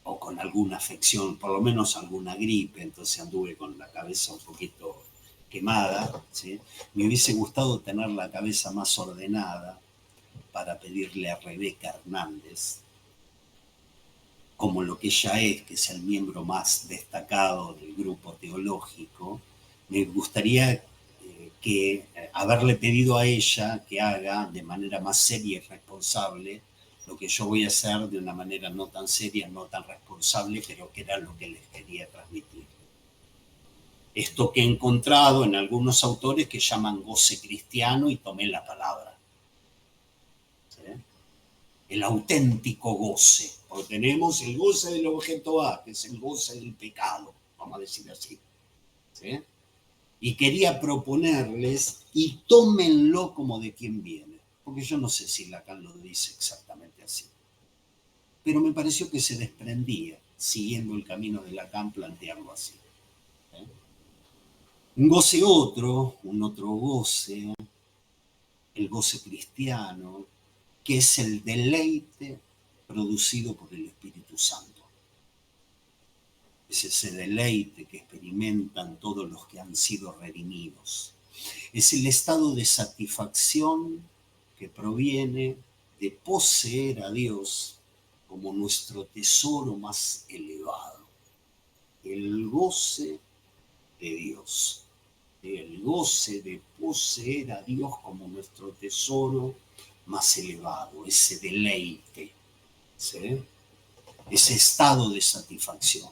o con alguna afección, por lo menos alguna gripe, entonces anduve con la cabeza un poquito quemada, ¿sí? Me hubiese gustado tener la cabeza más ordenada para pedirle a Rebeca Hernández, como lo que ella es, que es el miembro más destacado del grupo teológico, me gustaría haberle pedido a ella que haga de manera más seria y responsable lo que yo voy a hacer de una manera no tan seria, no tan responsable, pero que era lo que les quería transmitir. Esto que he encontrado en algunos autores que llaman goce cristiano y tomé la palabra. ¿Sí? El auténtico goce. Porque tenemos el goce del objeto A, que es el goce del pecado, vamos a decir así. ¿Sí? Y quería proponerles, y tómenlo como de quien viene, porque yo no sé si Lacan lo dice exactamente así, pero me pareció que se desprendía, siguiendo el camino de Lacan, plantearlo así. Un goce un otro goce, el goce cristiano, que es el deleite producido por el Espíritu Santo. Es ese deleite que experimentan todos los que han sido redimidos. Es el estado de satisfacción que proviene de poseer a Dios como nuestro tesoro más elevado. El goce de Dios. El goce de poseer a Dios como nuestro tesoro más elevado. Ese deleite. ¿Sí? Ese estado de satisfacción.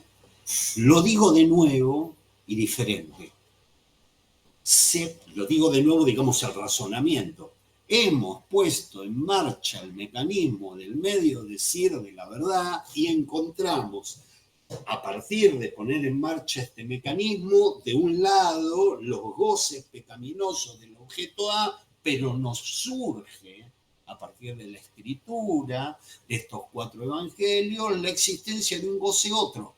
Lo digo de nuevo y diferente. Lo digo de nuevo, digamos, el razonamiento. Hemos puesto en marcha el mecanismo del medio decir de la verdad y encontramos, a partir de poner en marcha este mecanismo, de un lado los goces pecaminosos del objeto A, pero nos surge, a partir de la escritura, de estos 4 evangelios, la existencia de un goce otro.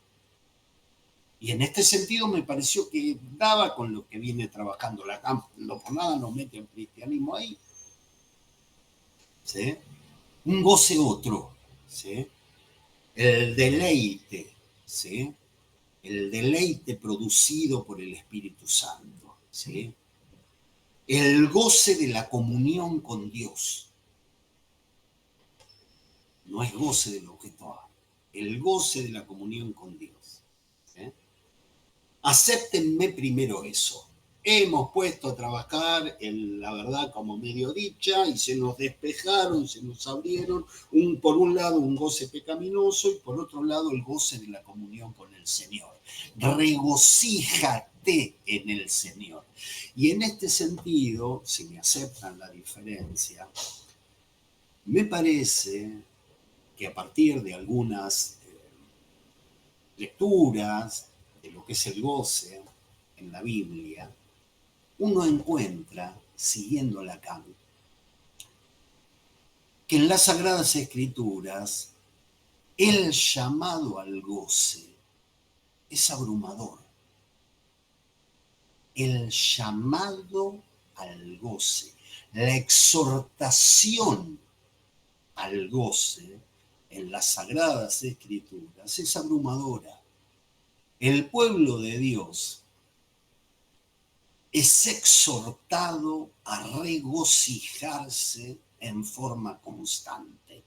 Y en este sentido me pareció que daba con lo que viene trabajando Lacan. No por nada nos mete el cristianismo ahí. ¿Sí? Un goce otro. ¿Sí? El deleite. ¿Sí? El deleite producido por el Espíritu Santo. ¿Sí? El goce de la comunión con Dios. No es goce del objeto A. El goce de la comunión con Dios. ¿Sí? Acéptenme primero eso. Hemos puesto a trabajar en la verdad como medio dicha y se nos despejaron, se nos abrieron, por un lado un goce pecaminoso y por otro lado el goce de la comunión con el Señor. Regocíjate en el Señor. Y en este sentido, si me aceptan la diferencia, me parece que a partir de algunas lecturas de lo que es el goce en la Biblia, uno encuentra, siguiendo Lacan, que en las Sagradas Escrituras el llamado al goce es abrumador. El llamado al goce, la exhortación al goce en las Sagradas Escrituras es abrumadora. El pueblo de Dios es exhortado a regocijarse en forma constante.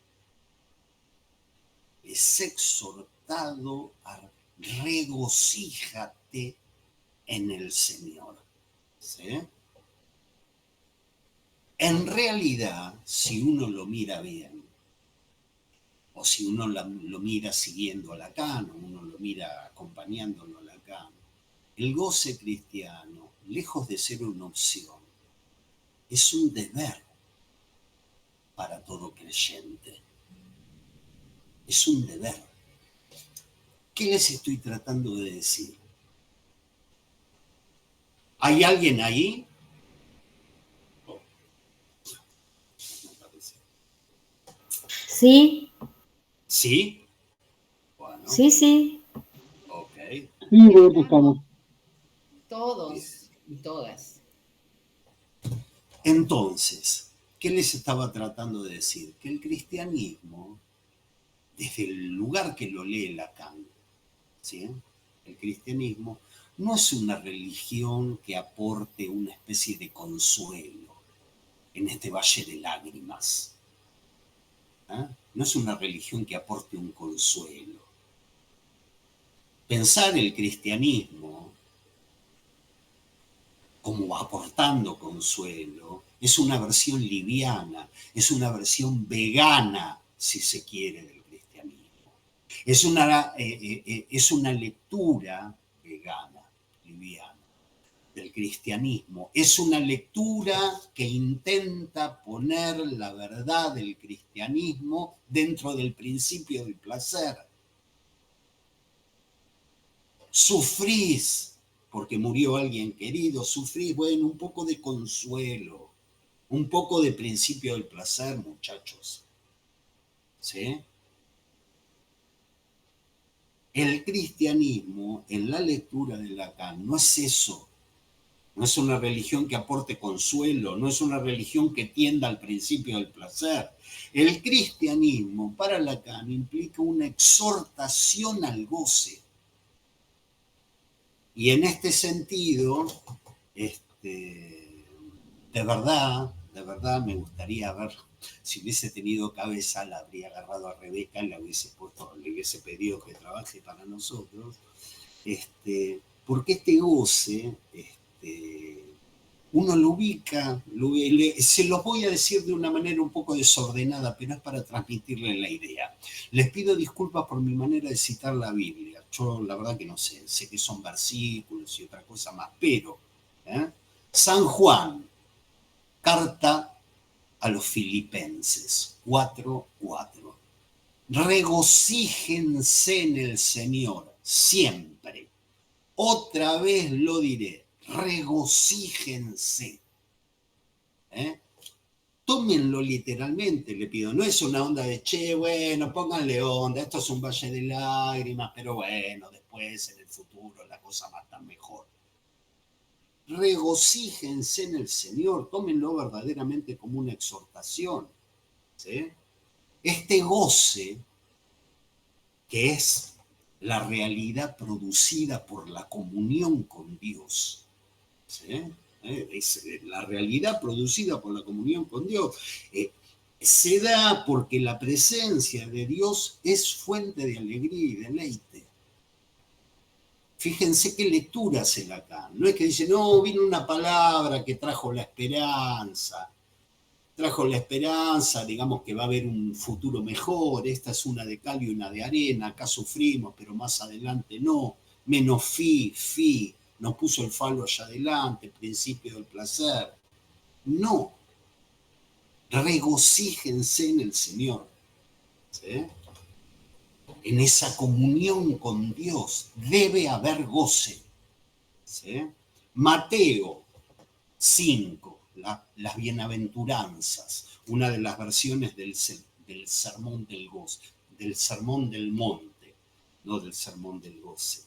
es exhortado a regocíjate en el Señor. ¿Sí? En realidad, si uno lo mira bien, o si uno lo mira siguiendo a Lacan, o uno lo mira acompañándolo a Lacan, el goce cristiano, lejos de ser una opción, es un deber para todo creyente. Es un deber. ¿Qué les estoy tratando de decir? ¿Hay alguien ahí? Oh, no parece. Sí. ¿Sí? Bueno. Sí. Ok. Sí, Roberto, estamos. Todos y todas. Entonces, ¿qué les estaba tratando de decir? Que el cristianismo, desde el lugar que lo lee Lacan, ¿sí? El cristianismo no es una religión que aporte una especie de consuelo en este valle de lágrimas. ¿Eh? No es una religión que aporte un consuelo. Pensar el cristianismo como aportando consuelo es una versión liviana, es una versión vegana, si se quiere, del cristianismo. Es una lectura vegana, liviana, del cristianismo. Es una lectura que intenta poner la verdad del cristianismo dentro del principio del placer. Sufrís porque murió alguien querido, sufrís, bueno, un poco de consuelo, un poco de principio del placer, muchachos. ¿Sí? El cristianismo, en la lectura de Lacan, no es eso. No es una religión que aporte consuelo, no es una religión que tienda al principio del placer. El cristianismo, para Lacan, implica una exhortación al goce. Y en este sentido, de verdad me gustaría ver, si hubiese tenido cabeza, la habría agarrado a Rebeca, le hubiese pedido que trabaje para nosotros, porque este goce, uno lo ubica, se los voy a decir de una manera un poco desordenada, pero es para transmitirle la idea. Les pido disculpas por mi manera de citar la Biblia. Yo la verdad que no sé que son versículos y otra cosa más, pero San Juan, carta a los Filipenses 4:4. Regocíjense en el Señor siempre. Otra vez lo diré, regocíjense. Tómenlo literalmente, le pido. No es una onda de, che, bueno, pónganle onda, esto es un valle de lágrimas, pero bueno, después en el futuro la cosa va a estar mejor. Regocíjense en el Señor, tómenlo verdaderamente como una exhortación. ¿Sí? Este goce, que es la realidad producida por la comunión con Dios, ¿sí? Es la realidad producida por la comunión con Dios. Se da porque la presencia de Dios es fuente de alegría y deleite. Fíjense qué lectura hace Lacan. No es que dice, no, vino una palabra que trajo la esperanza, digamos que va a haber un futuro mejor, esta es una de cal y una de arena, acá sufrimos, pero más adelante no, menos fi, nos puso el falo allá adelante, el principio del placer. No, regocíjense en el Señor, ¿sí? En esa comunión con Dios debe haber goce, ¿sí? Mateo 5, las bienaventuranzas, una de las versiones del sermón del goce, del sermón del monte, no del sermón del goce.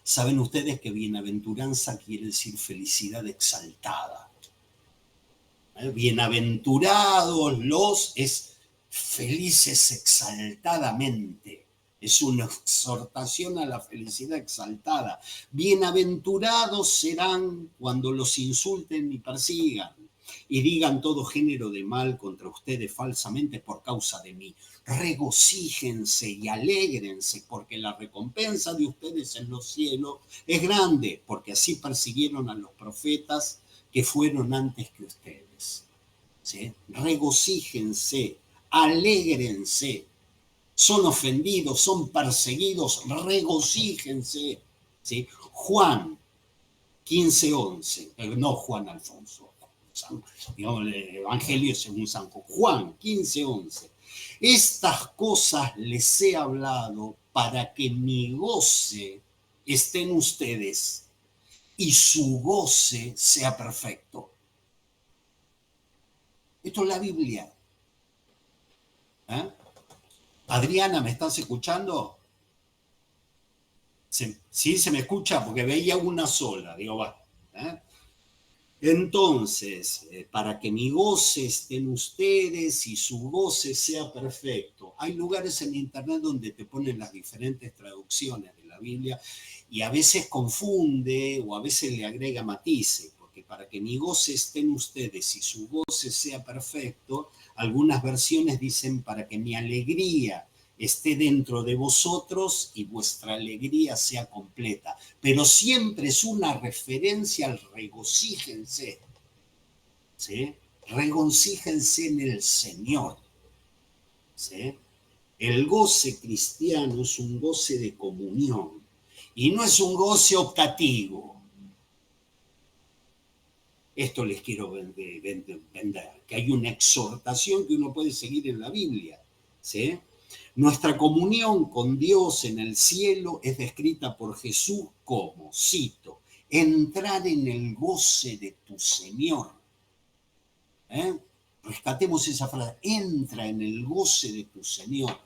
Saben ustedes que bienaventuranza quiere decir felicidad exaltada. Bienaventurados los es felices exaltadamente. Es una exhortación a la felicidad exaltada. Bienaventurados serán cuando los insulten y persigan. y digan todo género de mal contra ustedes falsamente por causa de mí. Regocíjense y alégrense, porque la recompensa de ustedes en los cielos es grande, porque así persiguieron a los profetas que fueron antes que ustedes. ¿Sí? Regocíjense, alégrense. Son ofendidos, son perseguidos, regocíjense. ¿Sí? Juan 15:11, no Juan Alfonso, digamos, el Evangelio según San Juan 15:11. Estas cosas les he hablado para que mi goce esté en ustedes y su goce sea perfecto. Esto es la Biblia. ¿Eh? Adriana, ¿me estás escuchando? Sí, se me escucha porque veía una sola. Digo, va. Entonces, para que mi goce esté en ustedes y su goce sea perfecto. Hay lugares en internet donde te ponen las diferentes traducciones de la Biblia y a veces confunde o a veces le agrega matices, porque para que mi goce esté en ustedes y su goce sea perfecto, algunas versiones dicen para que mi alegría esté dentro de vosotros y vuestra alegría sea completa. Pero siempre es una referencia al regocíjense. ¿Sí? Regocíjense en el Señor. ¿Sí? El goce cristiano es un goce de comunión y no es un goce optativo. Esto les quiero vender, que hay una exhortación que uno puede seguir en la Biblia. ¿Sí? Nuestra comunión con Dios en el cielo es descrita por Jesús como, cito, entrar en el goce de tu Señor. Rescatemos esa frase, entra en el goce de tu Señor.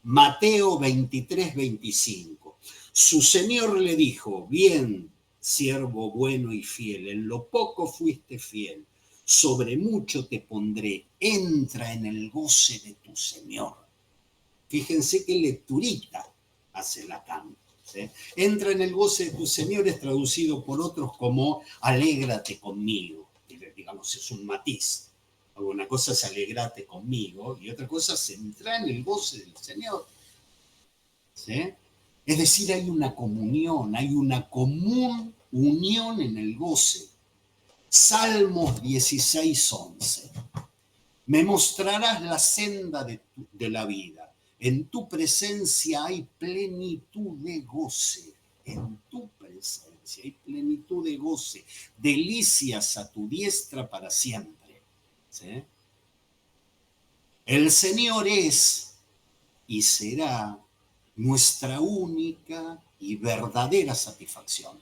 Mateo 23:25. Su Señor le dijo, bien, siervo bueno y fiel, en lo poco fuiste fiel, sobre mucho te pondré, entra en el goce de tu Señor. Fíjense qué lecturita hace Lacan. ¿Sí? Entra en el goce de tu Señor es traducido por otros como alégrate conmigo. Digamos, es un matiz. Una cosa es alegrate conmigo y otra cosa es entrar en el goce del Señor. ¿Sí? Es decir, hay una comunión, hay una común unión en el goce. Salmos 16:11. Me mostrarás la senda de la vida. En tu presencia hay plenitud de goce. En tu presencia hay plenitud de goce. Delicias a tu diestra para siempre. ¿Sí? El Señor es y será nuestra única y verdadera satisfacción.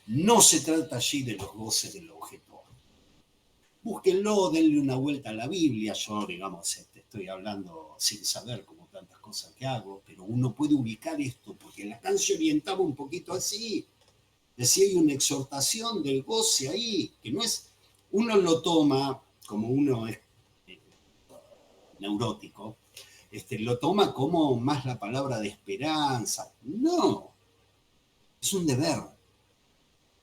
No se trata allí de los goces del objeto. Búsquenlo, denle una vuelta a la Biblia. Yo, digamos, estoy hablando sin saber como tantas cosas que hago, pero uno puede ubicar esto, porque Lacan se orientaba un poquito así. Decía, hay una exhortación del goce ahí, que no es, uno lo toma, como uno es neurótico, lo toma como más la palabra de esperanza. No, es un deber.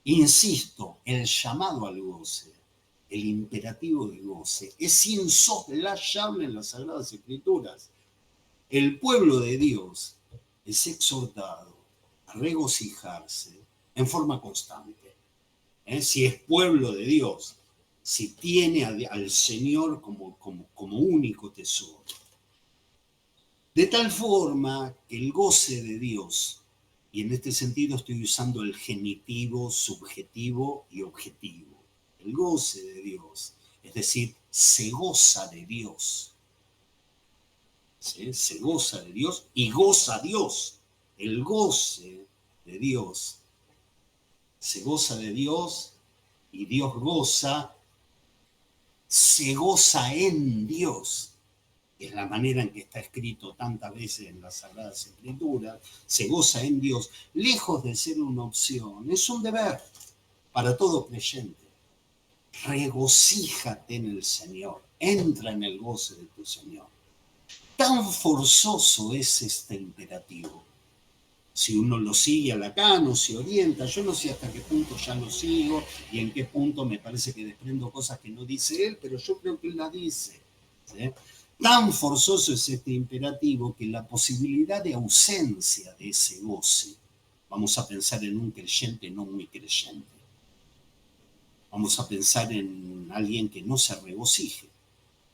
Insisto, el llamado al goce, el imperativo de goce, es insoslayable en las Sagradas Escrituras. El pueblo de Dios es exhortado a regocijarse en forma constante. Si es pueblo de Dios, si tiene al Señor como único tesoro. De tal forma que el goce de Dios, y en este sentido estoy usando el genitivo, subjetivo y objetivo, el goce de Dios, es decir, se goza de Dios. ¿Sí? Se goza de Dios y goza Dios. El goce de Dios. Se goza de Dios y Dios goza. Se goza en Dios. Es la manera en que está escrito tantas veces en las Sagradas Escrituras. Se goza en Dios. Lejos de ser una opción, es un deber para todo creyente. Regocíjate en el Señor. Entra en el goce de tu Señor. Tan forzoso es este imperativo Si uno lo sigue a Lacan o se orienta, yo no sé hasta qué punto ya lo sigo y en qué punto me parece que desprendo cosas que no dice él, pero yo creo que él las dice. ¿Sí? Tan forzoso es este imperativo que la posibilidad de ausencia de ese goce, vamos a pensar en un creyente no muy creyente, vamos a pensar en alguien que no se regocije,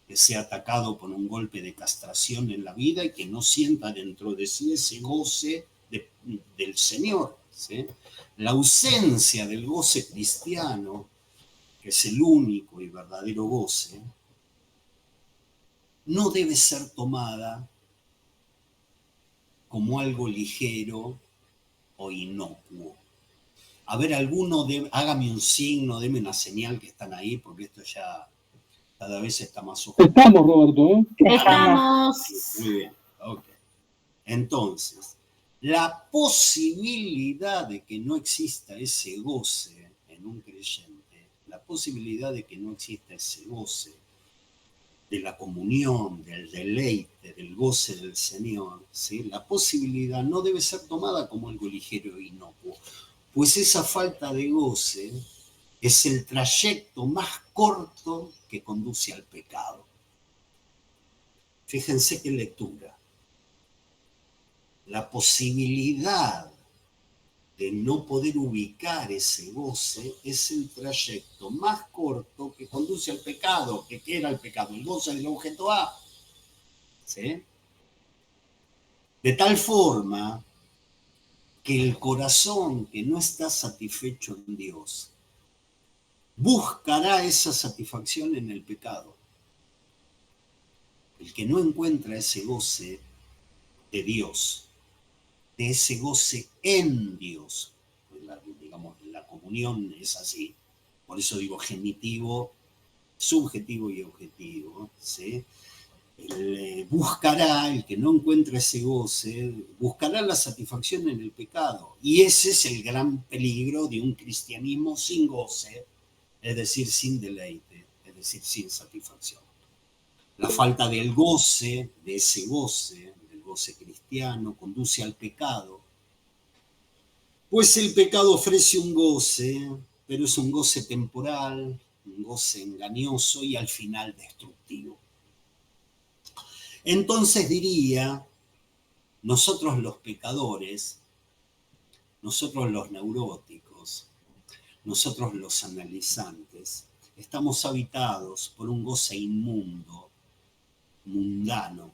que sea atacado por un golpe de castración en la vida y que no sienta dentro de sí ese goce del Señor. ¿Sí? La ausencia del goce cristiano, que es el único y verdadero goce, no debe ser tomada como algo ligero o inocuo. A ver, hágame un signo, deme una señal que están ahí, porque esto ya cada vez está más oscuro. Estamos, Roberto, ¿eh? Estamos. Muy bien, ok. Entonces, la posibilidad de que no exista ese goce en un creyente, la posibilidad de que no exista ese goce de la comunión, del deleite, del goce del Señor, ¿sí? La posibilidad no debe ser tomada como algo ligero e inocuo, pues esa falta de goce es el trayecto más corto que conduce al pecado. Fíjense qué lectura. La posibilidad de no poder ubicar ese goce es el trayecto más corto que conduce al pecado. ¿Qué era el pecado? El goce del objeto A. ¿Sí? De tal forma que el corazón que no está satisfecho en Dios buscará esa satisfacción en el pecado. El que no encuentra ese goce de Dios, de ese goce en Dios, digamos, la comunión es así, por eso digo genitivo, subjetivo y objetivo, ¿sí? El que no encuentra ese goce, buscará la satisfacción en el pecado. Y ese es el gran peligro de un cristianismo sin goce, es decir, sin deleite, es decir, sin satisfacción. La falta del goce, de ese goce, del goce cristiano, conduce al pecado. Pues el pecado ofrece un goce, pero es un goce temporal, un goce engañoso y al final destructivo. Entonces diría, nosotros los pecadores, nosotros los neuróticos, nosotros los analizantes, estamos habitados por un goce inmundo, mundano,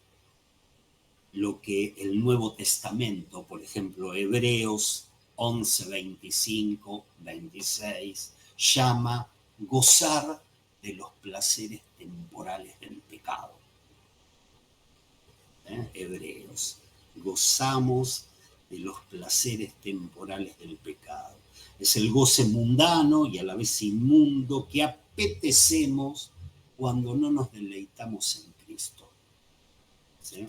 lo que el Nuevo Testamento, por ejemplo, Hebreos 11, 25, 26, llama gozar de los placeres temporales del pecado. Hebreos, gozamos de los placeres temporales del pecado. Es el goce mundano y a la vez inmundo que apetecemos cuando no nos deleitamos en Cristo. ¿Sí?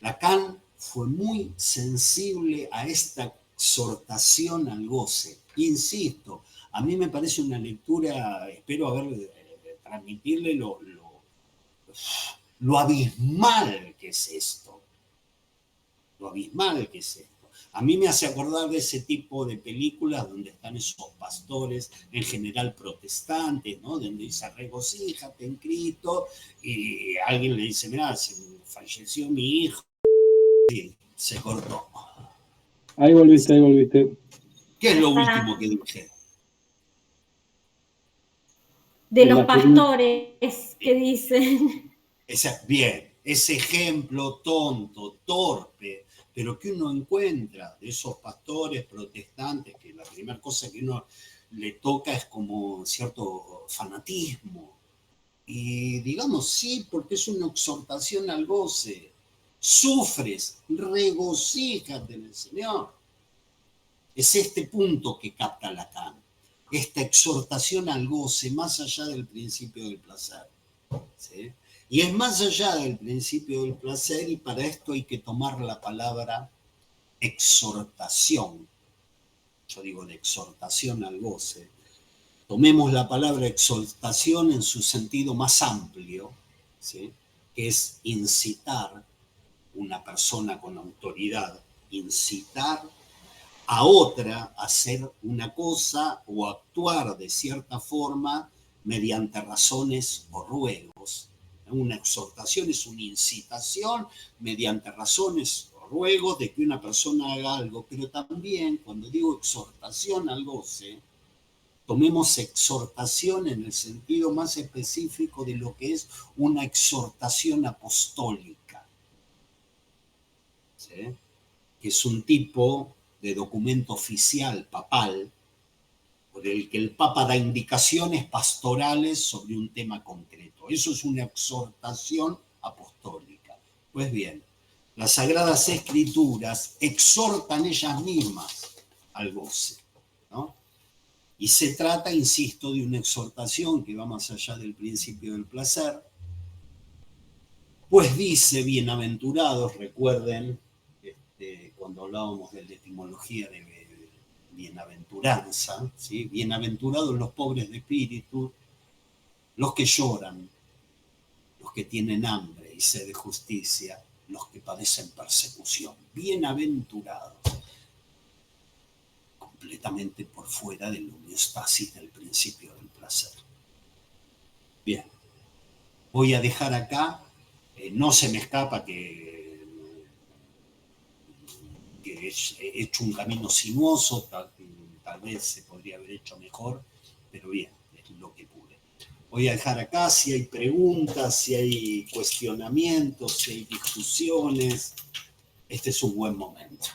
Lacan fue muy sensible a esta exhortación al goce. Insisto, a mí me parece una lectura, espero transmitirle lo abismal que es esto. Lo abismal que es esto. A mí me hace acordar de ese tipo de películas donde están esos pastores, en general protestantes, ¿no? Donde dice, regocíjate en Cristo, y alguien le dice, mirá, falleció mi hijo, y se cortó. Ahí volviste, ahí volviste. ¿Qué es lo último que dije? De los pastores que dicen. Bien, ese ejemplo tonto, torpe, pero que uno encuentra de esos pastores protestantes, que la primera cosa que uno le toca es como cierto fanatismo. Y digamos, sí, porque es una exhortación al goce. Sufres, regocíjate en el Señor. Es este punto que capta Lacan, esta exhortación al goce más allá del principio del placer. ¿Sí? Y es más allá del principio del placer, y para esto hay que tomar la palabra exhortación. Yo digo de exhortación al goce. Tomemos la palabra exhortación en su sentido más amplio, ¿sí? Que es incitar una persona con autoridad, incitar a otra a hacer una cosa o actuar de cierta forma mediante razones o ruegos. Una exhortación es una incitación mediante razones o ruegos de que una persona haga algo, pero también cuando digo exhortación al goce, tomemos exhortación en el sentido más específico de lo que es una exhortación apostólica, ¿sí? Que es un tipo de documento oficial papal por el que el Papa da indicaciones pastorales sobre un tema concreto. Eso es una exhortación apostólica. Pues bien, las Sagradas Escrituras exhortan ellas mismas al goce, ¿no? Y se trata, insisto, de una exhortación que va más allá del principio del placer, pues dice, bienaventurados, recuerden, cuando hablábamos de la etimología de bienaventuranza, ¿sí? Bienaventurados los pobres de espíritu, los que lloran, los que tienen hambre y sed de justicia, los que padecen persecución. Bienaventurados. Completamente por fuera del homeostasis del principio del placer. Bien, voy a dejar acá, no se me escapa que he hecho un camino sinuoso, tal vez se podría haber hecho mejor, pero bien, es lo que pude. Voy a dejar acá, si hay preguntas, si hay cuestionamientos, si hay discusiones, este es un buen momento.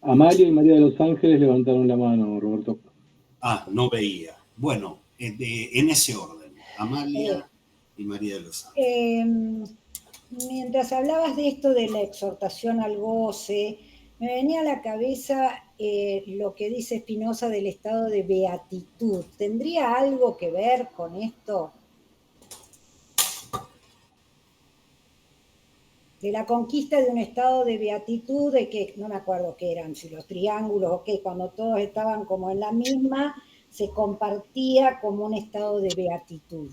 Amalia y María de los Ángeles levantaron la mano, Roberto. Ah, no veía. Bueno, en ese orden, Amalia y María de los Ángeles. Mientras hablabas de esto de la exhortación al goce, me venía a la cabeza lo que dice Spinoza del estado de beatitud. ¿Tendría algo que ver con esto? De la conquista de un estado de beatitud, de que no me acuerdo qué eran, si los triángulos o qué, cuando todos estaban como en la misma, se compartía como un estado de beatitud.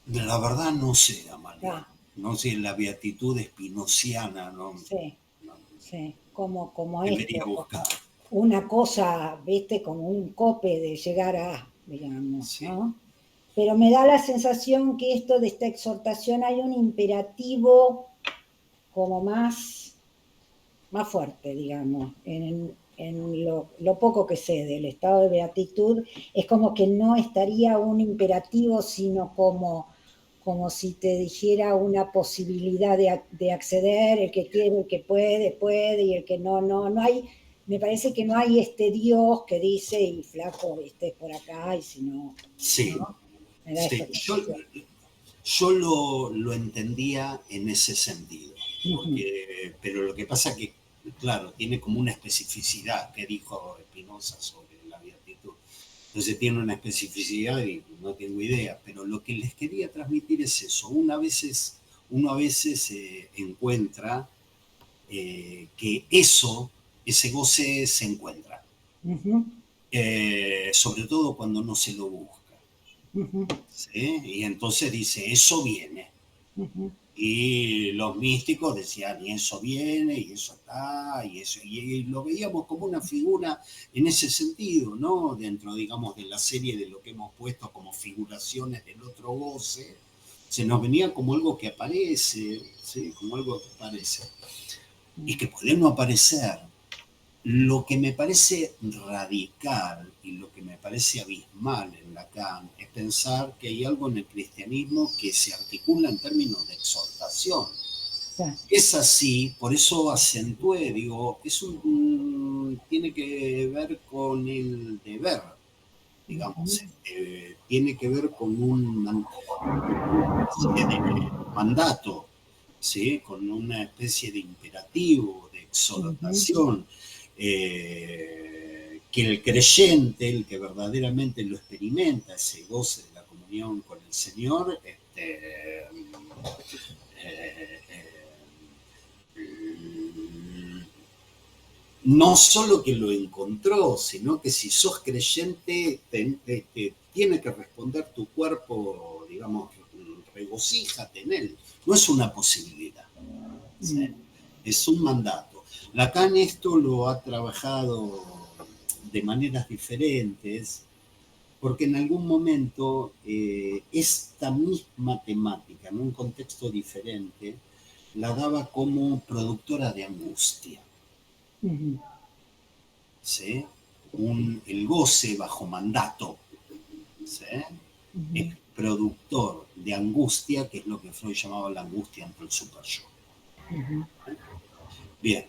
La verdad no sé, Amalia. No sé, la beatitud espinociana, ¿no? Sí, No, sí, como debería esto, buscar. una cosa, viste, como un cope de llegar a, digamos, Sí. ¿no? Pero me da la sensación que esto de esta exhortación hay un imperativo como más fuerte, digamos, en lo poco que sé del estado de beatitud, es como que no estaría un imperativo, sino como si te dijera una posibilidad de acceder, el que quiere, el que puede, y el que no hay, me parece que no hay este Dios que dice, y flaco, estés por acá, y si no, Sí, ¿no? Me da sí. esta sensación. Yo lo entendía en ese sentido, pero lo que pasa que, claro, tiene como una especificidad que dijo Spinoza sobre la beatitud. Entonces tiene una especificidad y no tengo idea, pero lo que les quería transmitir es eso. Uno a veces encuentra que ese goce se encuentra, sobre todo cuando no se lo busca. ¿Sí? Y entonces dice, eso viene. Y los místicos decían, y eso viene, y eso está, y lo veíamos como una figura en ese sentido, ¿no? Dentro, digamos, de la serie de lo que hemos puesto como figuraciones del otro goce, se nos venía como algo que aparece, ¿sí? Como algo que aparece. Y que puede no aparecer. Lo que me parece radical y lo que me parece abismal en Lacan es pensar que hay algo en el cristianismo que se articula en términos de exhortación. Es así, por eso acentué, digo, tiene que ver con el deber, digamos, tiene que ver con una especie de mandato, ¿sí? Con una especie de imperativo, de exhortación, que que el creyente, el que verdaderamente lo experimenta, ese goce de la comunión con el Señor, no solo que lo encontró, sino que si sos creyente, tiene que responder tu cuerpo, digamos, regocíjate en él. No es una posibilidad, ¿sí? Es un mandato. Lacan esto lo ha trabajado de maneras diferentes, porque en algún momento esta misma temática, en un contexto diferente, la daba como productora de angustia. ¿Sí? El goce bajo mandato, ¿sí? Es productor de angustia, que es lo que Freud llamaba la angustia ante el super-yo. Bien,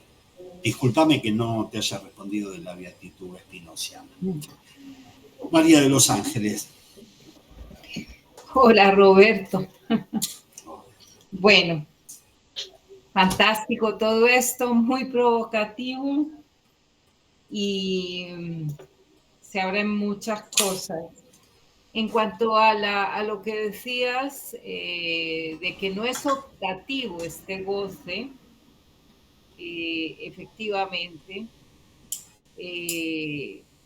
discúlpame que no te haya respondido de la beatitud espinosiana. María de los Ángeles. Hola, Roberto. Bueno, fantástico todo esto, muy provocativo y se abren muchas cosas. En cuanto a lo que decías, de que no es optativo este goce, efectivamente,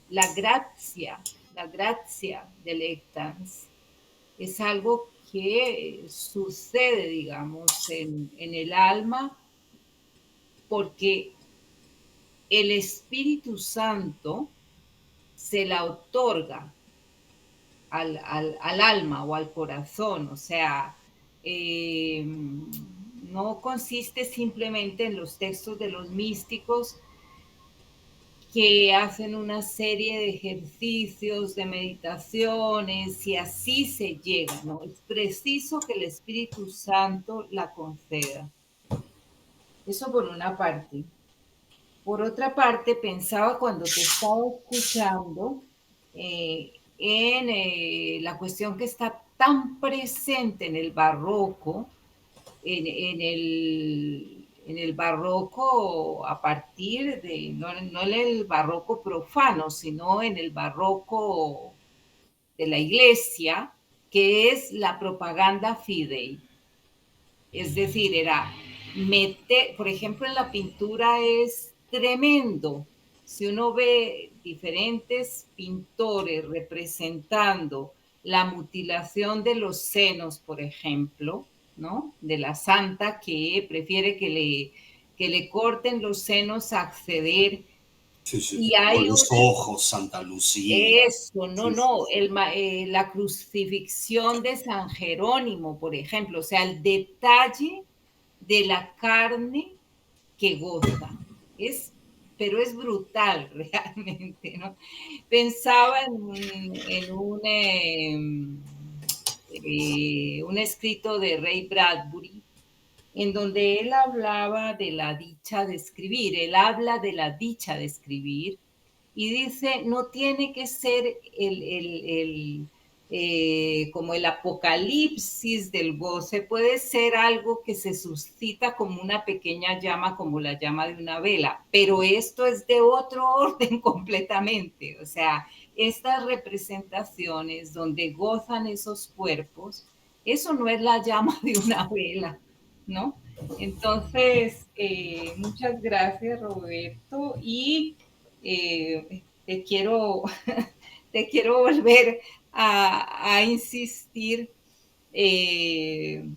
la gracia delectans es algo que sucede, digamos, en el alma, porque el Espíritu Santo se la otorga al alma o al corazón, o sea, no consiste simplemente en los textos de los místicos que hacen una serie de ejercicios, de meditaciones, y así se llega, ¿no? Es preciso que el Espíritu Santo la conceda. Eso por una parte. Por otra parte, pensaba cuando te estaba escuchando en la cuestión que está tan presente en el barroco, en el barroco a partir de, no en el barroco profano, sino en el barroco de la iglesia, que es la propaganda fidei. Es decir, era meter, por ejemplo, en la pintura es tremendo. Si uno ve diferentes pintores representando la mutilación de los senos, por ejemplo, ¿no? De la santa que prefiere que le corten los senos a acceder. Sí, sí. Y hay con los ojos, Santa Lucía. eso, no, la crucifixión de San Jerónimo, por ejemplo, o sea, el detalle de la carne que goza. Pero es brutal realmente, ¿no? Pensaba en un escrito de Ray Bradbury, en donde él hablaba de la dicha de escribir. Él habla de la dicha de escribir y dice, no tiene que ser como el apocalipsis del goce, puede ser algo que se suscita como una pequeña llama, como la llama de una vela, pero esto es de otro orden completamente. O sea, estas representaciones donde gozan esos cuerpos, eso no es la llama de una vela, ¿no? Entonces, muchas gracias, Roberto, y te quiero volver a insistir en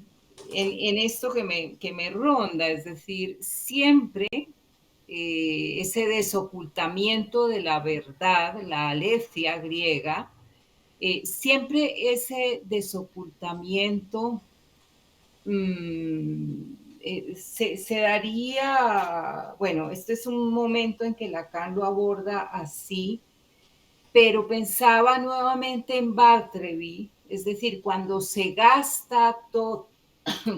esto que me ronda, es decir, siempre ese desocultamiento de la verdad, la aletheia griega, siempre ese desocultamiento se daría, bueno, este es un momento en que Lacan lo aborda así, pero pensaba nuevamente en Bartleby, es decir, cuando se gasta todo,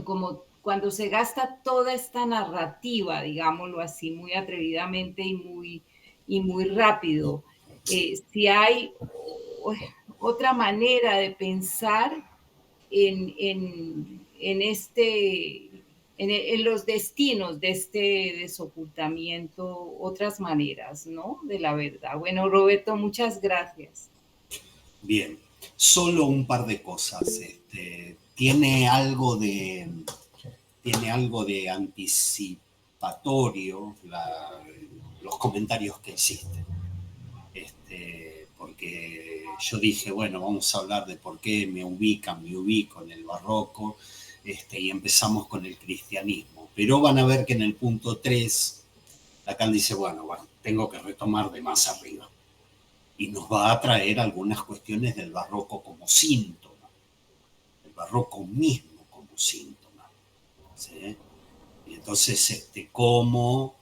como cuando se gasta toda esta narrativa, digámoslo así, muy atrevidamente y muy rápido, si hay otra manera de pensar en en los destinos de este desocultamiento, otras maneras, ¿no? De la verdad. Bueno, Roberto, muchas gracias. Bien, solo un par de cosas. Tiene algo de anticipatorio los comentarios que hiciste. Porque yo dije, bueno, vamos a hablar de por qué me ubico en el barroco, y empezamos con el cristianismo. Pero van a ver que en el punto 3, Lacan dice, bueno, tengo que retomar de más arriba. Y nos va a traer algunas cuestiones del barroco como síntoma, el barroco mismo como síntoma. ¿Sí? Y entonces, cómo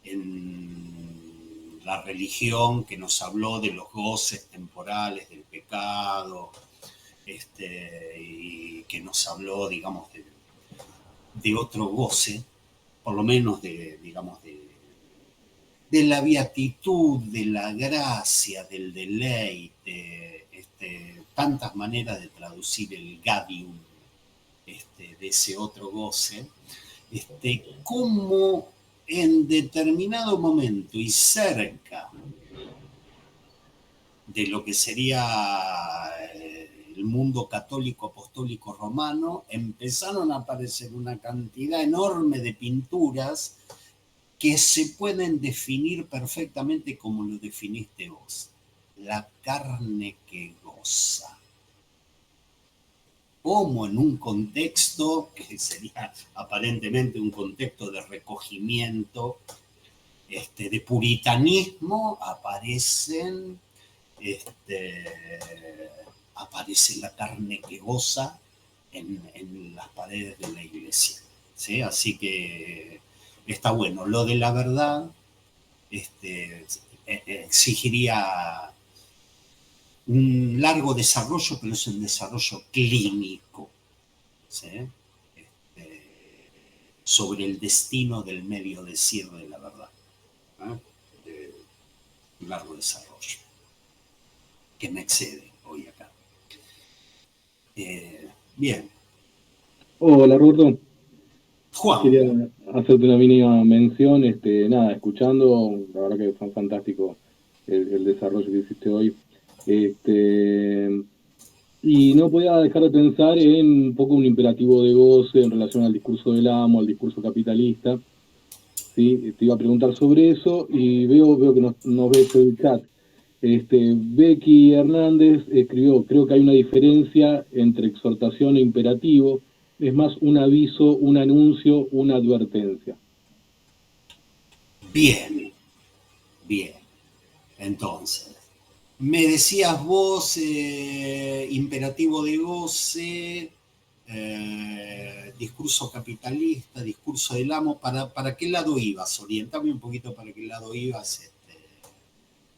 en la religión que nos habló de los goces temporales del pecado, y que nos habló, digamos, de otro goce, por lo menos de la beatitud, de la gracia, del deleite, tantas maneras de traducir el gaudium, de ese otro goce, cómo en determinado momento y cerca de lo que sería el mundo católico apostólico romano, empezaron a aparecer una cantidad enorme de pinturas que se pueden definir perfectamente como lo definiste vos. La carne que goza. Como en un contexto que sería aparentemente un contexto de recogimiento, de puritanismo, aparece la carne que goza en las paredes de la iglesia. ¿Sí? Así que está bueno. Lo de la verdad exigiría un largo desarrollo, pero es un desarrollo clínico, ¿sí? Sobre el destino del medio decir de la verdad. Un largo desarrollo que me excede hoy acá. Bien. Hola, Roberto. Juan. Quería hacerte una mínima mención, nada, escuchando, la verdad que fue fantástico el desarrollo que hiciste hoy. Y no podía dejar de pensar en un poco un imperativo de goce en relación al discurso del amo, al discurso capitalista. ¿Sí? Te iba a preguntar sobre eso y veo que nos ves el chat. Becky Hernández escribió, creo que hay una diferencia entre exhortación e imperativo, es más un aviso, un anuncio, una advertencia. Bien. Entonces, me decías vos, imperativo de goce, discurso capitalista, discurso del amo, ¿para qué lado ibas? Orientame un poquito para qué lado ibas.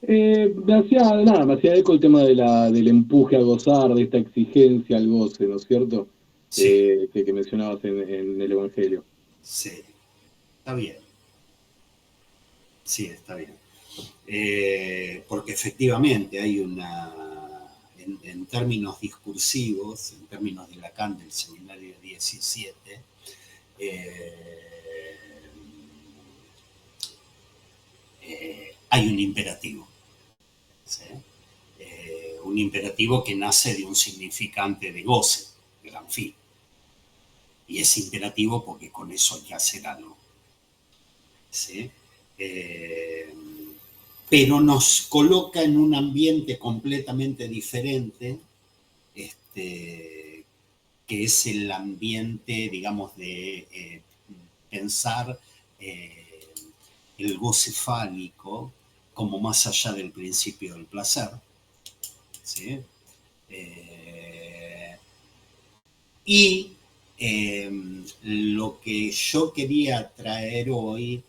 Me hacía eco el tema del empuje a gozar, de esta exigencia al goce, ¿no es cierto? Sí. Que mencionabas en el Evangelio. Sí, está bien. Sí, está bien. Porque efectivamente hay en términos discursivos, en términos de Lacan del seminario 17, hay un imperativo. ¿Sí? Un imperativo que nace de un significante de goce, gran fin. Y es imperativo porque con eso hay que hacer algo. ¿Sí? Pero nos coloca en un ambiente completamente diferente, que es el ambiente, digamos, de pensar el goce fálico como más allá del principio del placer. ¿Sí? Y lo que yo quería traer hoy,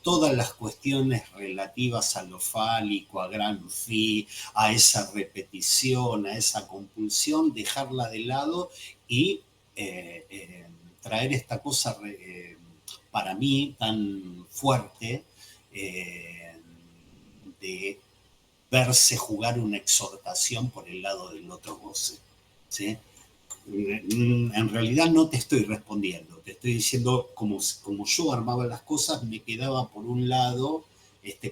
todas las cuestiones relativas a lo fálico, a gran fin, a esa repetición, a esa compulsión, dejarla de lado y traer esta cosa para mí tan fuerte de verse jugar una exhortación por el lado del otro goce. ¿Sí? En realidad no te estoy respondiendo, te estoy diciendo como yo armaba las cosas, me quedaba por un lado,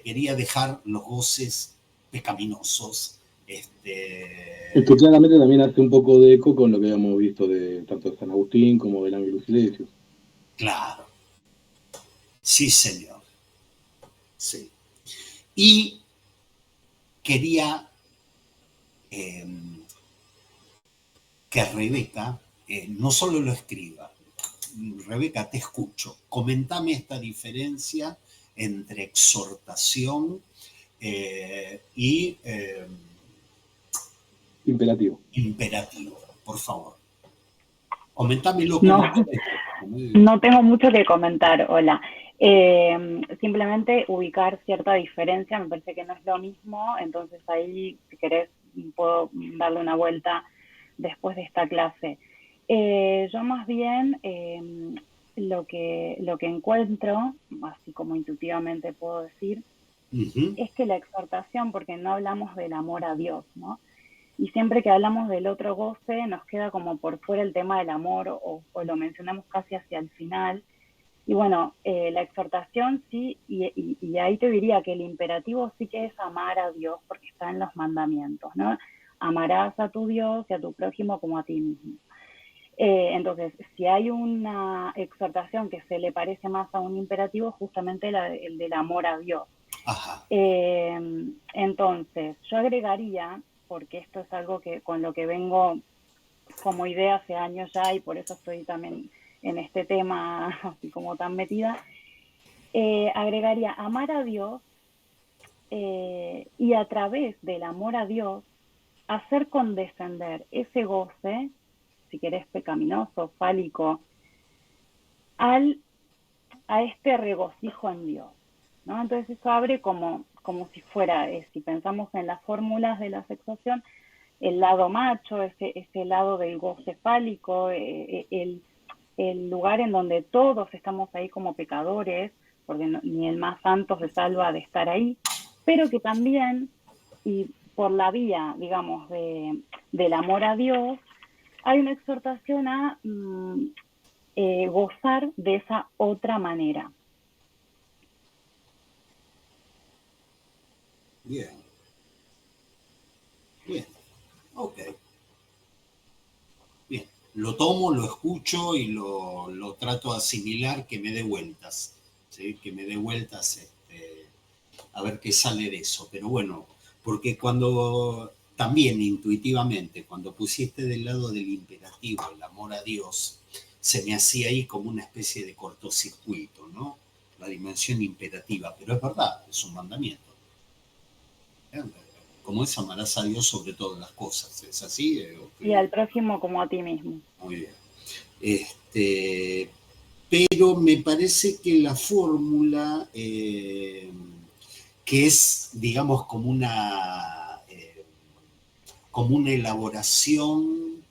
quería dejar los goces pecaminosos. Esto claramente también hace un poco de eco con lo que habíamos visto de tanto de San Agustín como del Ángelus Silesius. Claro, sí señor, sí. Y quería que Rebeca no solo lo escriba. Rebeca, te escucho. Comentame esta diferencia entre exhortación y Imperativo. imperativo, por favor. Comentámelo No, como no tengo mucho que comentar, hola. Simplemente ubicar cierta diferencia, me parece que no es lo mismo, entonces ahí, si querés, puedo darle una vuelta después de esta clase. Yo más bien lo que encuentro, así como intuitivamente puedo decir, es que la exhortación, porque no hablamos del amor a Dios, ¿no? Y siempre que hablamos del otro goce, nos queda como por fuera el tema del amor o lo mencionamos casi hacia el final. Y bueno, la exhortación sí, y ahí te diría que el imperativo sí que es amar a Dios, porque está en los mandamientos, ¿no? Amarás a tu Dios y a tu prójimo como a ti mismo. Entonces, si hay una exhortación que se le parece más a un imperativo, justamente el del amor a Dios. Ajá. Entonces, yo agregaría, porque esto es algo que con lo que vengo como idea hace años ya y por eso estoy también en este tema así como tan metida, agregaría amar a Dios y a través del amor a Dios hacer condescender ese goce, si querés pecaminoso, fálico, a este regocijo en Dios, ¿no? Entonces eso abre como si fuera, si pensamos en las fórmulas de la sexuación, el lado macho, ese lado del goce fálico, el lugar en donde todos estamos ahí como pecadores, porque ni el más santo se salva de estar ahí, pero que también, y por la vía, digamos, del amor a Dios, hay una exhortación a gozar de esa otra manera. Bien. Bien. Ok. Bien. Lo tomo, lo escucho y lo trato de asimilar, que me dé vueltas. ¿Sí? Que me dé vueltas a ver qué sale de eso. Pero bueno, porque cuando también intuitivamente, cuando pusiste del lado del imperativo el amor a Dios, se me hacía ahí como una especie de cortocircuito, ¿no? La dimensión imperativa, pero es verdad, es un mandamiento. Como es, amarás a Dios sobre todas las cosas, ¿es así? Y al prójimo como a ti mismo. Muy bien. Pero me parece que la fórmula, que es, digamos, como una elaboración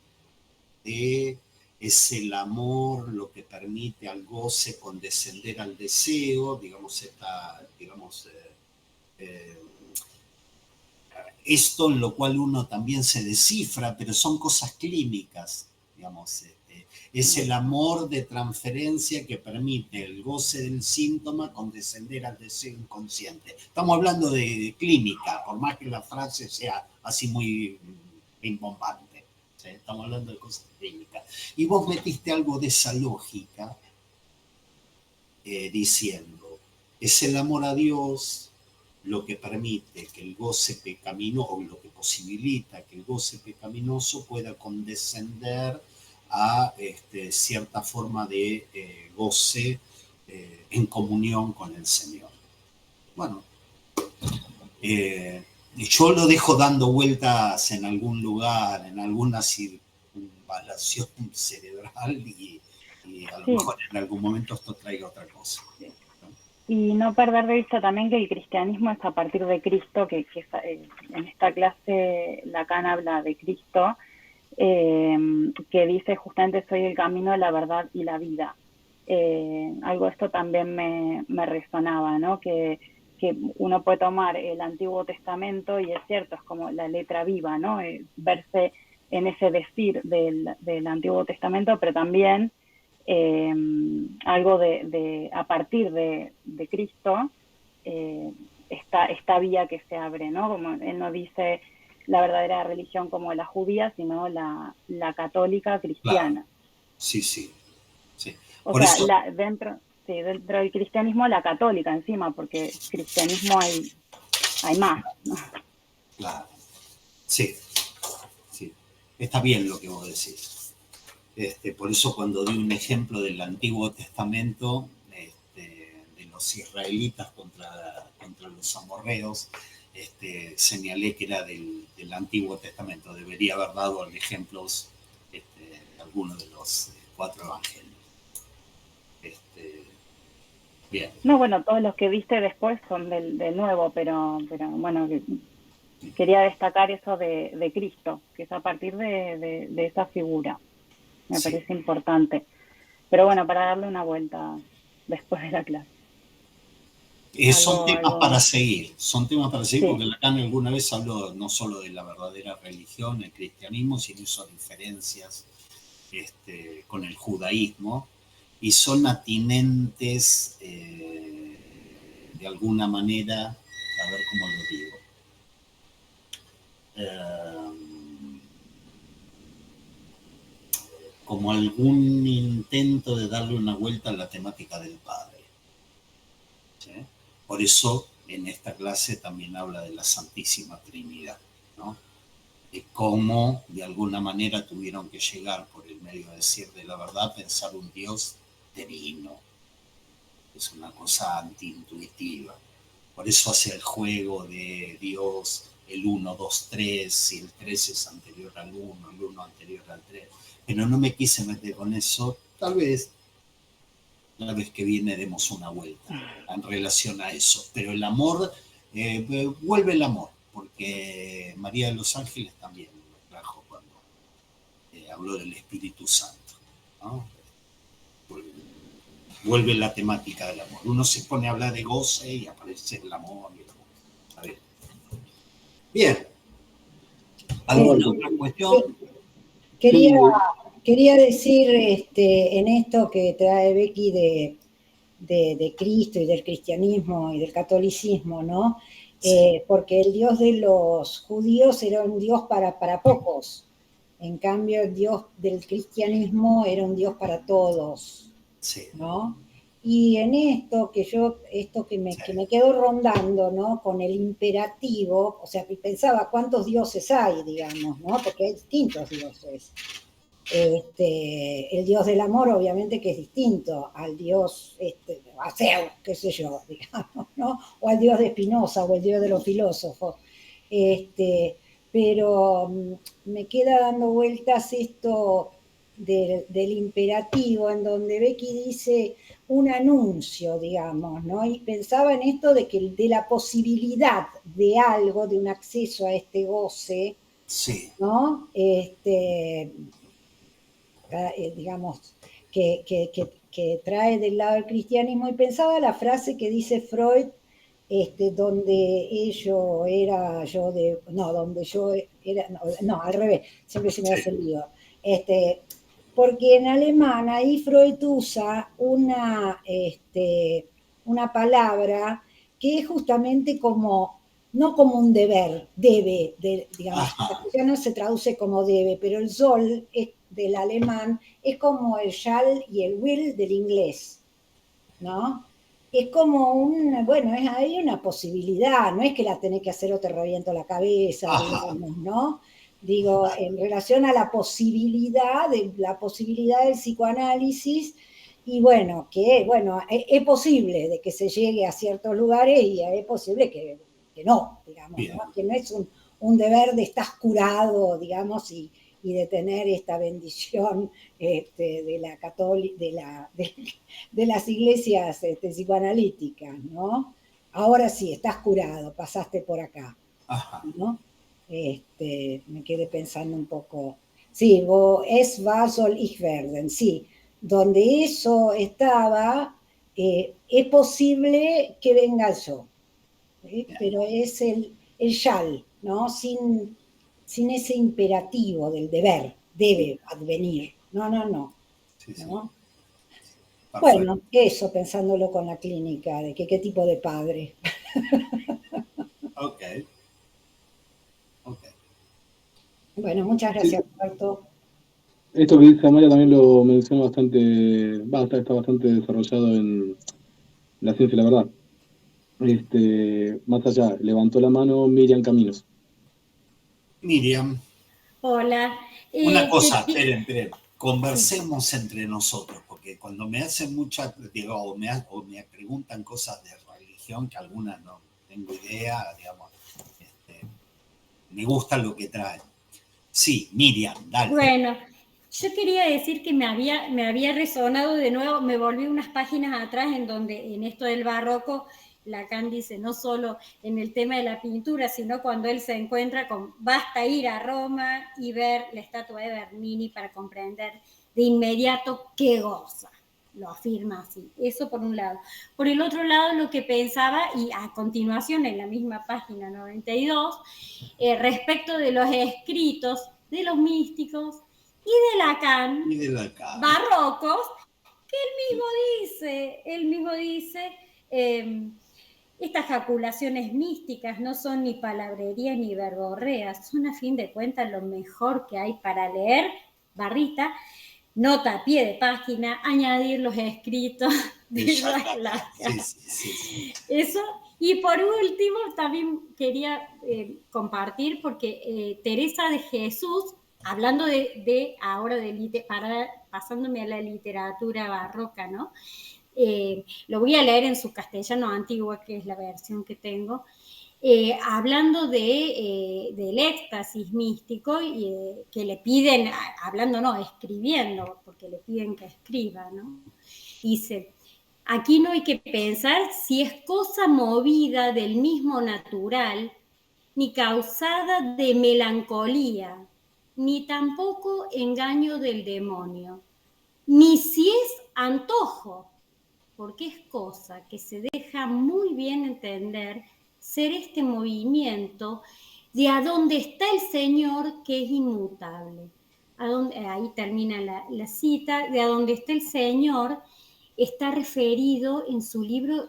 de es el amor lo que permite al goce condescender al deseo, digamos, esto en lo cual uno también se descifra, pero son cosas clínicas, digamos, es el amor de transferencia que permite el goce del síntoma condescender al deseo inconsciente. Estamos hablando de clínica, por más que la frase sea así muy rimbombante. ¿Sí? Estamos hablando de cosas clínicas. Y vos metiste algo de esa lógica diciendo, es el amor a Dios lo que permite que el goce pecaminoso, o lo que posibilita que el goce pecaminoso pueda condescender a cierta forma de goce en comunión con el Señor. Bueno, yo lo dejo dando vueltas en algún lugar, en alguna circunvalación cerebral y a lo mejor en algún momento esto traiga otra cosa. Y no perder de vista también que el cristianismo es a partir de Cristo, que en esta clase Lacan habla de Cristo, que dice justamente soy el camino, la verdad y la vida. Algo de esto también me resonaba, ¿no? Que uno puede tomar el Antiguo Testamento y es cierto, es como la letra viva, ¿no? Verse en ese decir del Antiguo Testamento, pero también algo a partir de Cristo, esta vía que se abre, ¿no? Como él no dice la verdadera religión como la judía, sino la católica cristiana. Claro. Sí, sí. Sí. O Por sea, eso, dentro del cristianismo la católica encima, porque cristianismo hay más, ¿no? claro. Sí, sí. Está bien lo que vos decís. Por eso cuando di un ejemplo del Antiguo Testamento, de los israelitas contra los amorreos, señalé que era del Antiguo Testamento. Debería haber dado ejemplos de algunos de los 4 evangelios. Bien. No, bueno, todos los que viste después son del Nuevo, pero bueno, quería destacar eso de Cristo, que es a partir de esa figura. Me parece importante. Pero bueno, para darle una vuelta después de la clase. Son temas para seguir, sí. Porque Lacan alguna vez habló no solo de la verdadera religión, el cristianismo, sino hizo diferencias con el judaísmo, y son atinentes de alguna manera, a ver cómo lo digo, como algún intento de darle una vuelta a la temática del Padre. ¿Sí? Por eso en esta clase también habla de la Santísima Trinidad, ¿no? De cómo de alguna manera tuvieron que llegar por el medio de decir de la verdad a pensar un Dios divino. Es una cosa antiintuitiva. Por eso hace el juego de Dios, el 1, 2, 3, si el 3 es anterior al 1, el 1 anterior al 3. Pero no me quise meter con eso. Tal vez la vez que viene demos una vuelta en relación a eso. Pero el amor, vuelve el amor, porque María de los Ángeles también lo trajo cuando habló del Espíritu Santo, ¿no? Vuelve la temática del amor. Uno se pone a hablar de goce y aparece el amor. A ver. Bien. ¿Alguna otra cuestión? Quería decir en esto que trae Becky de Cristo y del cristianismo y del catolicismo, ¿no? Porque el Dios de los judíos era un Dios para pocos. En cambio, el Dios del cristianismo era un Dios para todos, ¿no? Y en esto que me quedó rondando, ¿no? Con el imperativo, o sea, pensaba cuántos dioses hay, digamos, ¿no? Porque hay distintos dioses. El dios del amor, obviamente, que es distinto al dios, a Zeus, qué sé yo, digamos, ¿no? O al dios de Spinoza, o el dios de los filósofos. Pero me queda dando vueltas esto del imperativo, en donde Becky dice un anuncio, digamos, ¿no? Y pensaba en esto de la posibilidad de algo, de un acceso a este goce, ¿no? Digamos, que trae del lado del cristianismo, y pensaba la frase que dice Freud, donde yo era, donde yo era, no, al revés, siempre se me hace el lío. Porque en alemán ahí Freud usa una palabra que es justamente como, no como un deber, digamos, ya no se traduce como debe, pero el soll del alemán es como el shall y el will del inglés, ¿no? Es como hay una posibilidad, no es que la tenés que hacer o te reviento la cabeza, digamos, ¿no? Digo, en relación a la posibilidad del psicoanálisis, y es posible de que se llegue a ciertos lugares y es posible que no, digamos, ¿no? Que no es un deber de estás curado, digamos, y de tener esta bendición de las iglesias psicoanalíticas, ¿no? Ahora sí, estás curado, pasaste por acá, ¿no? Me quedé pensando un poco. Sí, es was soll ich werden, sí. Donde eso estaba, es posible que venga yo, ¿sí? Pero es el shall, ¿no? Sin sin ese imperativo del deber, debe advenir. No, no, no. Sí, sí. ¿No? Perfecto. Bueno, eso pensándolo con la clínica, de que qué tipo de padre. Ok. Ok. Bueno, muchas Sí, gracias, Roberto. esto que dice Amaya también lo menciona bastante, está bastante desarrollado en La Ciencia y la Verdad. Más allá, levantó la mano Miriam Caminos. Miriam, Hola. una cosa, Sí. esperen. Conversemos entre nosotros, porque cuando me hacen muchas, digo, o me preguntan cosas de religión, que algunas no tengo idea, digamos, me gusta lo que traen. Sí, Miriam, dale. Bueno, yo quería decir que me había resonado de nuevo, me volví unas páginas atrás en donde en esto del barroco Lacan dice no solo en el tema de la pintura, sino cuando él se encuentra con basta ir a Roma y ver la estatua de Bernini para comprender de inmediato qué goza. Lo afirma así. Eso por un lado. Por el otro lado, lo que pensaba, y a continuación en la misma página 92, respecto de los escritos de los místicos y de Lacan, Y de Lacan. barrocos, que él mismo dice, estas jaculaciones místicas no son ni palabrería ni verborreas, son a fin de cuentas lo mejor que hay para leer, barrita, nota a pie de página, añadir los escritos de Lacan. Sí. Eso. Y por último, también quería compartir, porque Teresa de Jesús, hablando ahora pasándome a la literatura barroca, ¿no? Lo voy a leer en su castellano antiguo, que es la versión que tengo, hablando del éxtasis místico, que le piden, hablando no, escribiendo, porque le piden que escriba, ¿no? Dice, aquí no hay que pensar si es cosa movida del mismo natural, ni causada de melancolía, ni tampoco engaño del demonio, ni si es antojo, porque es cosa que se deja muy bien entender ser este movimiento de a dónde está el Señor, que es inmutable. Ahí termina la cita, de a dónde está el Señor, está referido en su libro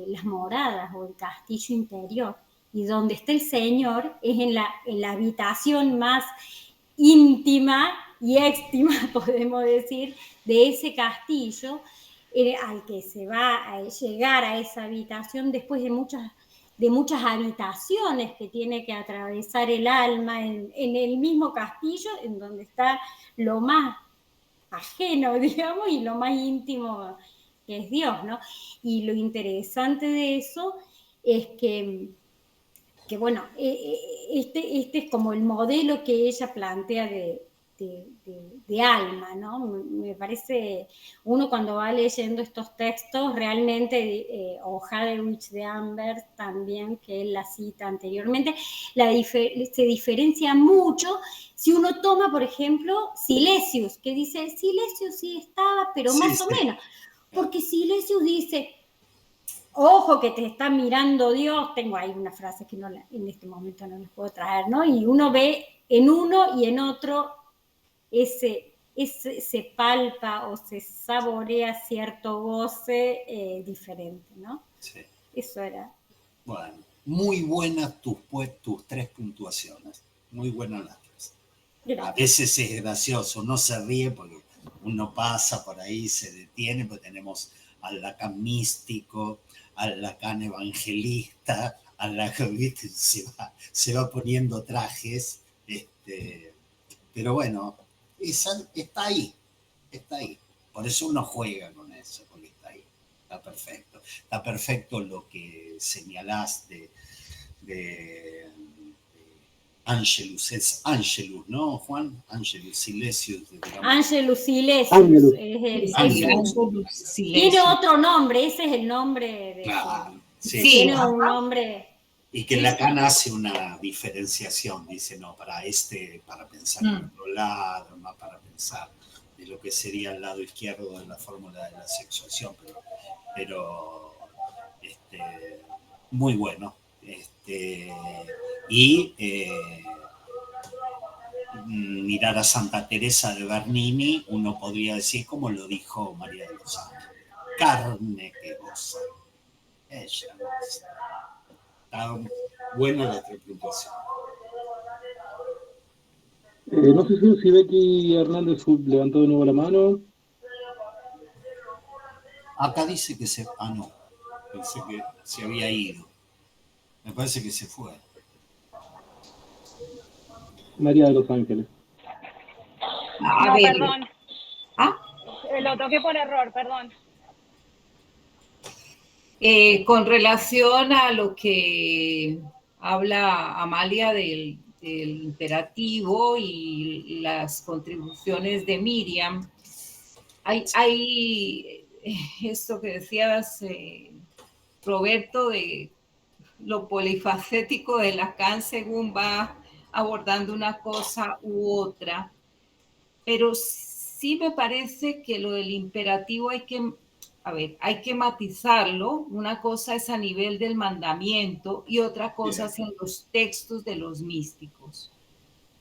Las Moradas o El Castillo Interior. Y donde está el Señor es en la habitación más íntima y éxtima, podemos decir, de ese castillo, al que se va a llegar a esa habitación después de muchas habitaciones que tiene que atravesar el alma en el mismo castillo, en donde está lo más ajeno, digamos, y lo más íntimo que es Dios, ¿no? Y lo interesante de eso es que bueno, este es como el modelo que ella plantea de alma, ¿no? Me parece, uno cuando va leyendo estos textos, realmente, o Hadewijch de Amber también, que él la cita anteriormente, se diferencia mucho si uno toma, por ejemplo, Silesius, que dice, Silesius sí estaba, pero más o menos, porque Silesius dice, ojo que te está mirando Dios, tengo ahí una frase que en este momento no les puedo traer, ¿no? Y uno ve en uno y en otro se palpa o se saborea cierto goce diferente, ¿no? Sí. Eso era. Bueno, muy buenas tus 3 puntuaciones, muy buenas las 3. Gracias. A veces es gracioso, no se ríe porque uno pasa por ahí, se detiene, porque tenemos al Lacan místico, al Lacan evangelista, al Lacan, ¿viste? Se va poniendo trajes, pero bueno, está ahí. Por eso uno juega con eso, porque está ahí, está perfecto. Está perfecto lo que señalás de Angelus, es Angelus, ¿no, Juan? Angelus Silesius. Angelus Silesius. Angelus. Tiene otro nombre, ese es el nombre de claro, sí, tiene un nombre. Y que Lacan hace una diferenciación, dice, no, para pensar en otro lado, no para pensar de lo que sería el lado izquierdo de la fórmula de la sexuación, pero muy bueno. Y mirar a Santa Teresa de Bernini, uno podría decir como lo dijo María de los Ángeles, carne que goza. Ella goza. Está buena la triplicación. No sé si Becky Hernández levantó de nuevo la mano. Acá dice que se... Ah, no. Pensé que se había ido. Me parece que se fue. María de los Ángeles. A No, ver. perdón. ¿Ah? Lo toqué por error, perdón. Con relación a lo que habla Amalia del imperativo y las contribuciones de Miriam, hay esto que decías, Roberto, de lo polifacético de Lacan según va abordando una cosa u otra, pero sí me parece que lo del imperativo hay que matizarlo. Una cosa es a nivel del mandamiento y otra cosa es en los textos de los místicos.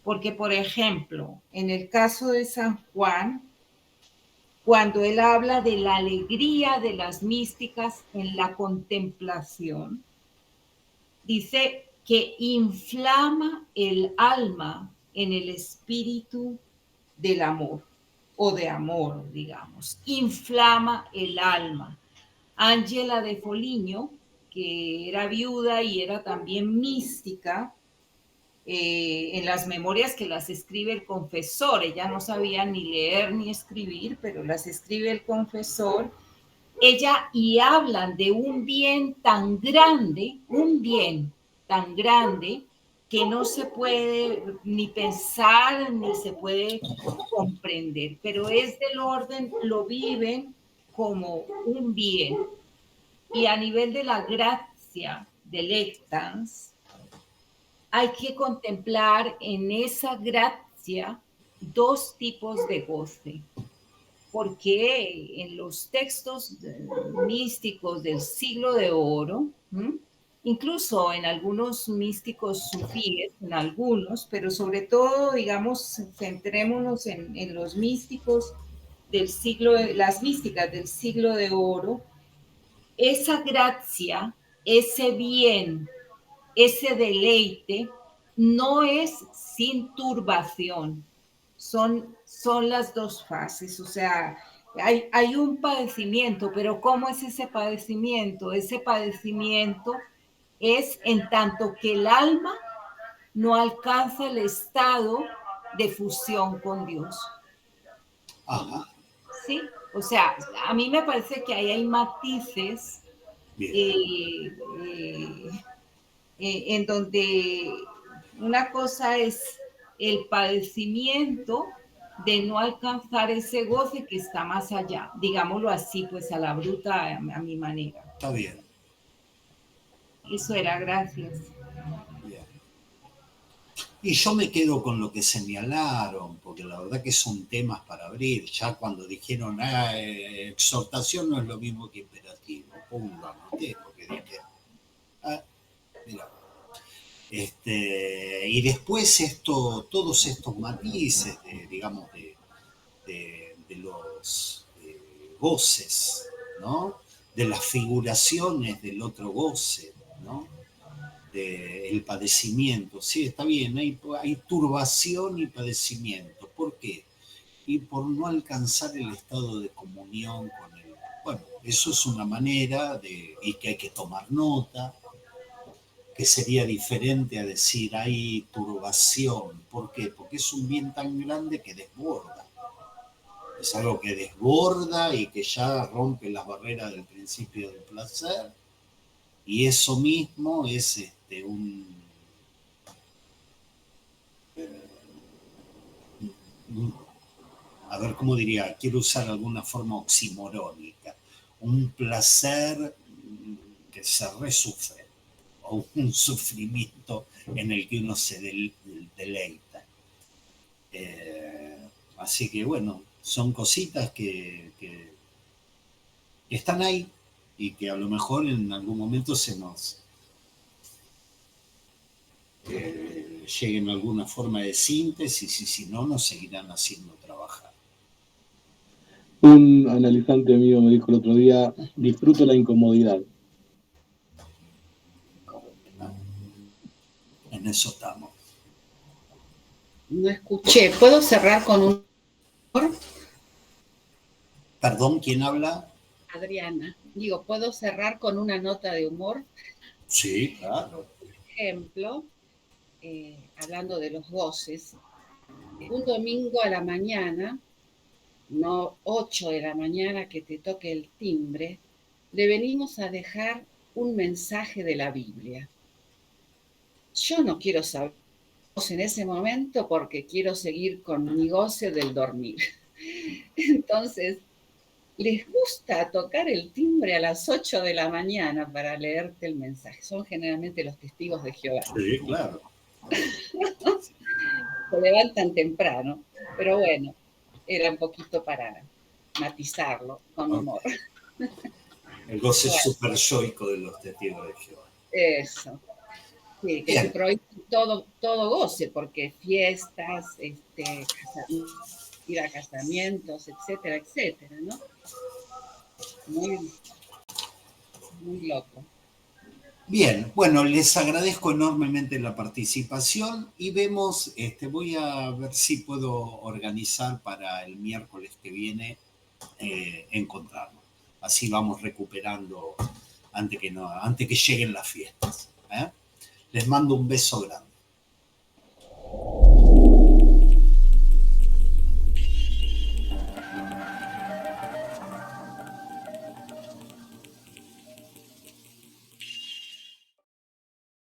Porque, por ejemplo, en el caso de San Juan, cuando él habla de la alegría de las místicas en la contemplación, dice que inflama el alma en el espíritu del amor o de amor, digamos, inflama el alma. Ángela de Foligno, que era viuda y era también mística, en las memorias que las escribe el confesor, ella no sabía ni leer ni escribir, pero las escribe el confesor, ella y hablan de un bien tan grande, que no se puede ni pensar ni se puede comprender, pero es del orden, lo viven como un bien. Y a nivel de la gracia delectans, hay que contemplar en esa gracia dos tipos de goce, porque en los textos místicos del siglo de oro, incluso en algunos místicos sufíes, en algunos, pero sobre todo, digamos, centrémonos en los místicos del siglo, las místicas del siglo de oro, esa gracia, ese bien, ese deleite, no es sin turbación. Son las dos fases, o sea, hay un padecimiento, pero ¿cómo es ese padecimiento? Ese padecimiento es en tanto que el alma no alcanza el estado de fusión con Dios. Ajá. ¿Sí? O sea, a mí me parece que ahí hay matices en donde una cosa es el padecimiento de no alcanzar ese goce que está más allá, digámoslo así, pues a la bruta, a mi manera. Está bien. Eso era, gracias. Bien. Y yo me quedo con lo que señalaron, porque la verdad que son temas para abrir. Ya cuando dijeron, exhortación no es lo mismo que imperativo, póngame usted, porque dije, mira. Y después todos estos matices, digamos, de los goces, ¿no? De las figuraciones del otro goce, ¿no? Del padecimiento. Sí, está bien, hay turbación y padecimiento. ¿Por qué? Y por no alcanzar el estado de comunión con él. Bueno, eso es una manera y que hay que tomar nota, que sería diferente a decir hay turbación. ¿Por qué? Porque es un bien tan grande que desborda. Es algo que desborda y que ya rompe las barreras del principio del placer. Y eso mismo es a ver, ¿cómo diría? Quiero usar alguna forma oximorónica. Un placer que se resufre, o un sufrimiento en el que uno se deleita. Así que bueno, son cositas que están ahí y que a lo mejor en algún momento se nos lleguen a alguna forma de síntesis y si no, nos seguirán haciendo trabajar. Un analizante mío me dijo el otro día, disfruto la incomodidad. En eso estamos. No escuché. ¿Puedo cerrar con un humor? Perdón, ¿quién habla? Adriana. Digo, ¿puedo cerrar con una nota de humor? Sí, claro. Por ejemplo, hablando de los goces, un domingo a la mañana, no 8 de la mañana que te toque el timbre, le venimos a dejar un mensaje de la Biblia. Yo no quiero saber en ese momento porque quiero seguir con mi goce del dormir. Entonces, les gusta tocar el timbre a las 8 de la mañana para leerte el mensaje. Son generalmente los testigos de Jehová. Sí, claro. Se levantan temprano, pero bueno, era un poquito para matizarlo con humor. El goce Bueno. super yoico de los testigos de Jehová. Eso. Sí, que se prohíbe todo goce, porque fiestas, ir a casamientos, etcétera, etcétera, ¿no? Muy, muy loco. Bien, bueno, les agradezco enormemente la participación y vemos, voy a ver si puedo organizar para el miércoles que viene encontrarnos. Así vamos recuperando antes que lleguen las fiestas. Les mando un beso grande.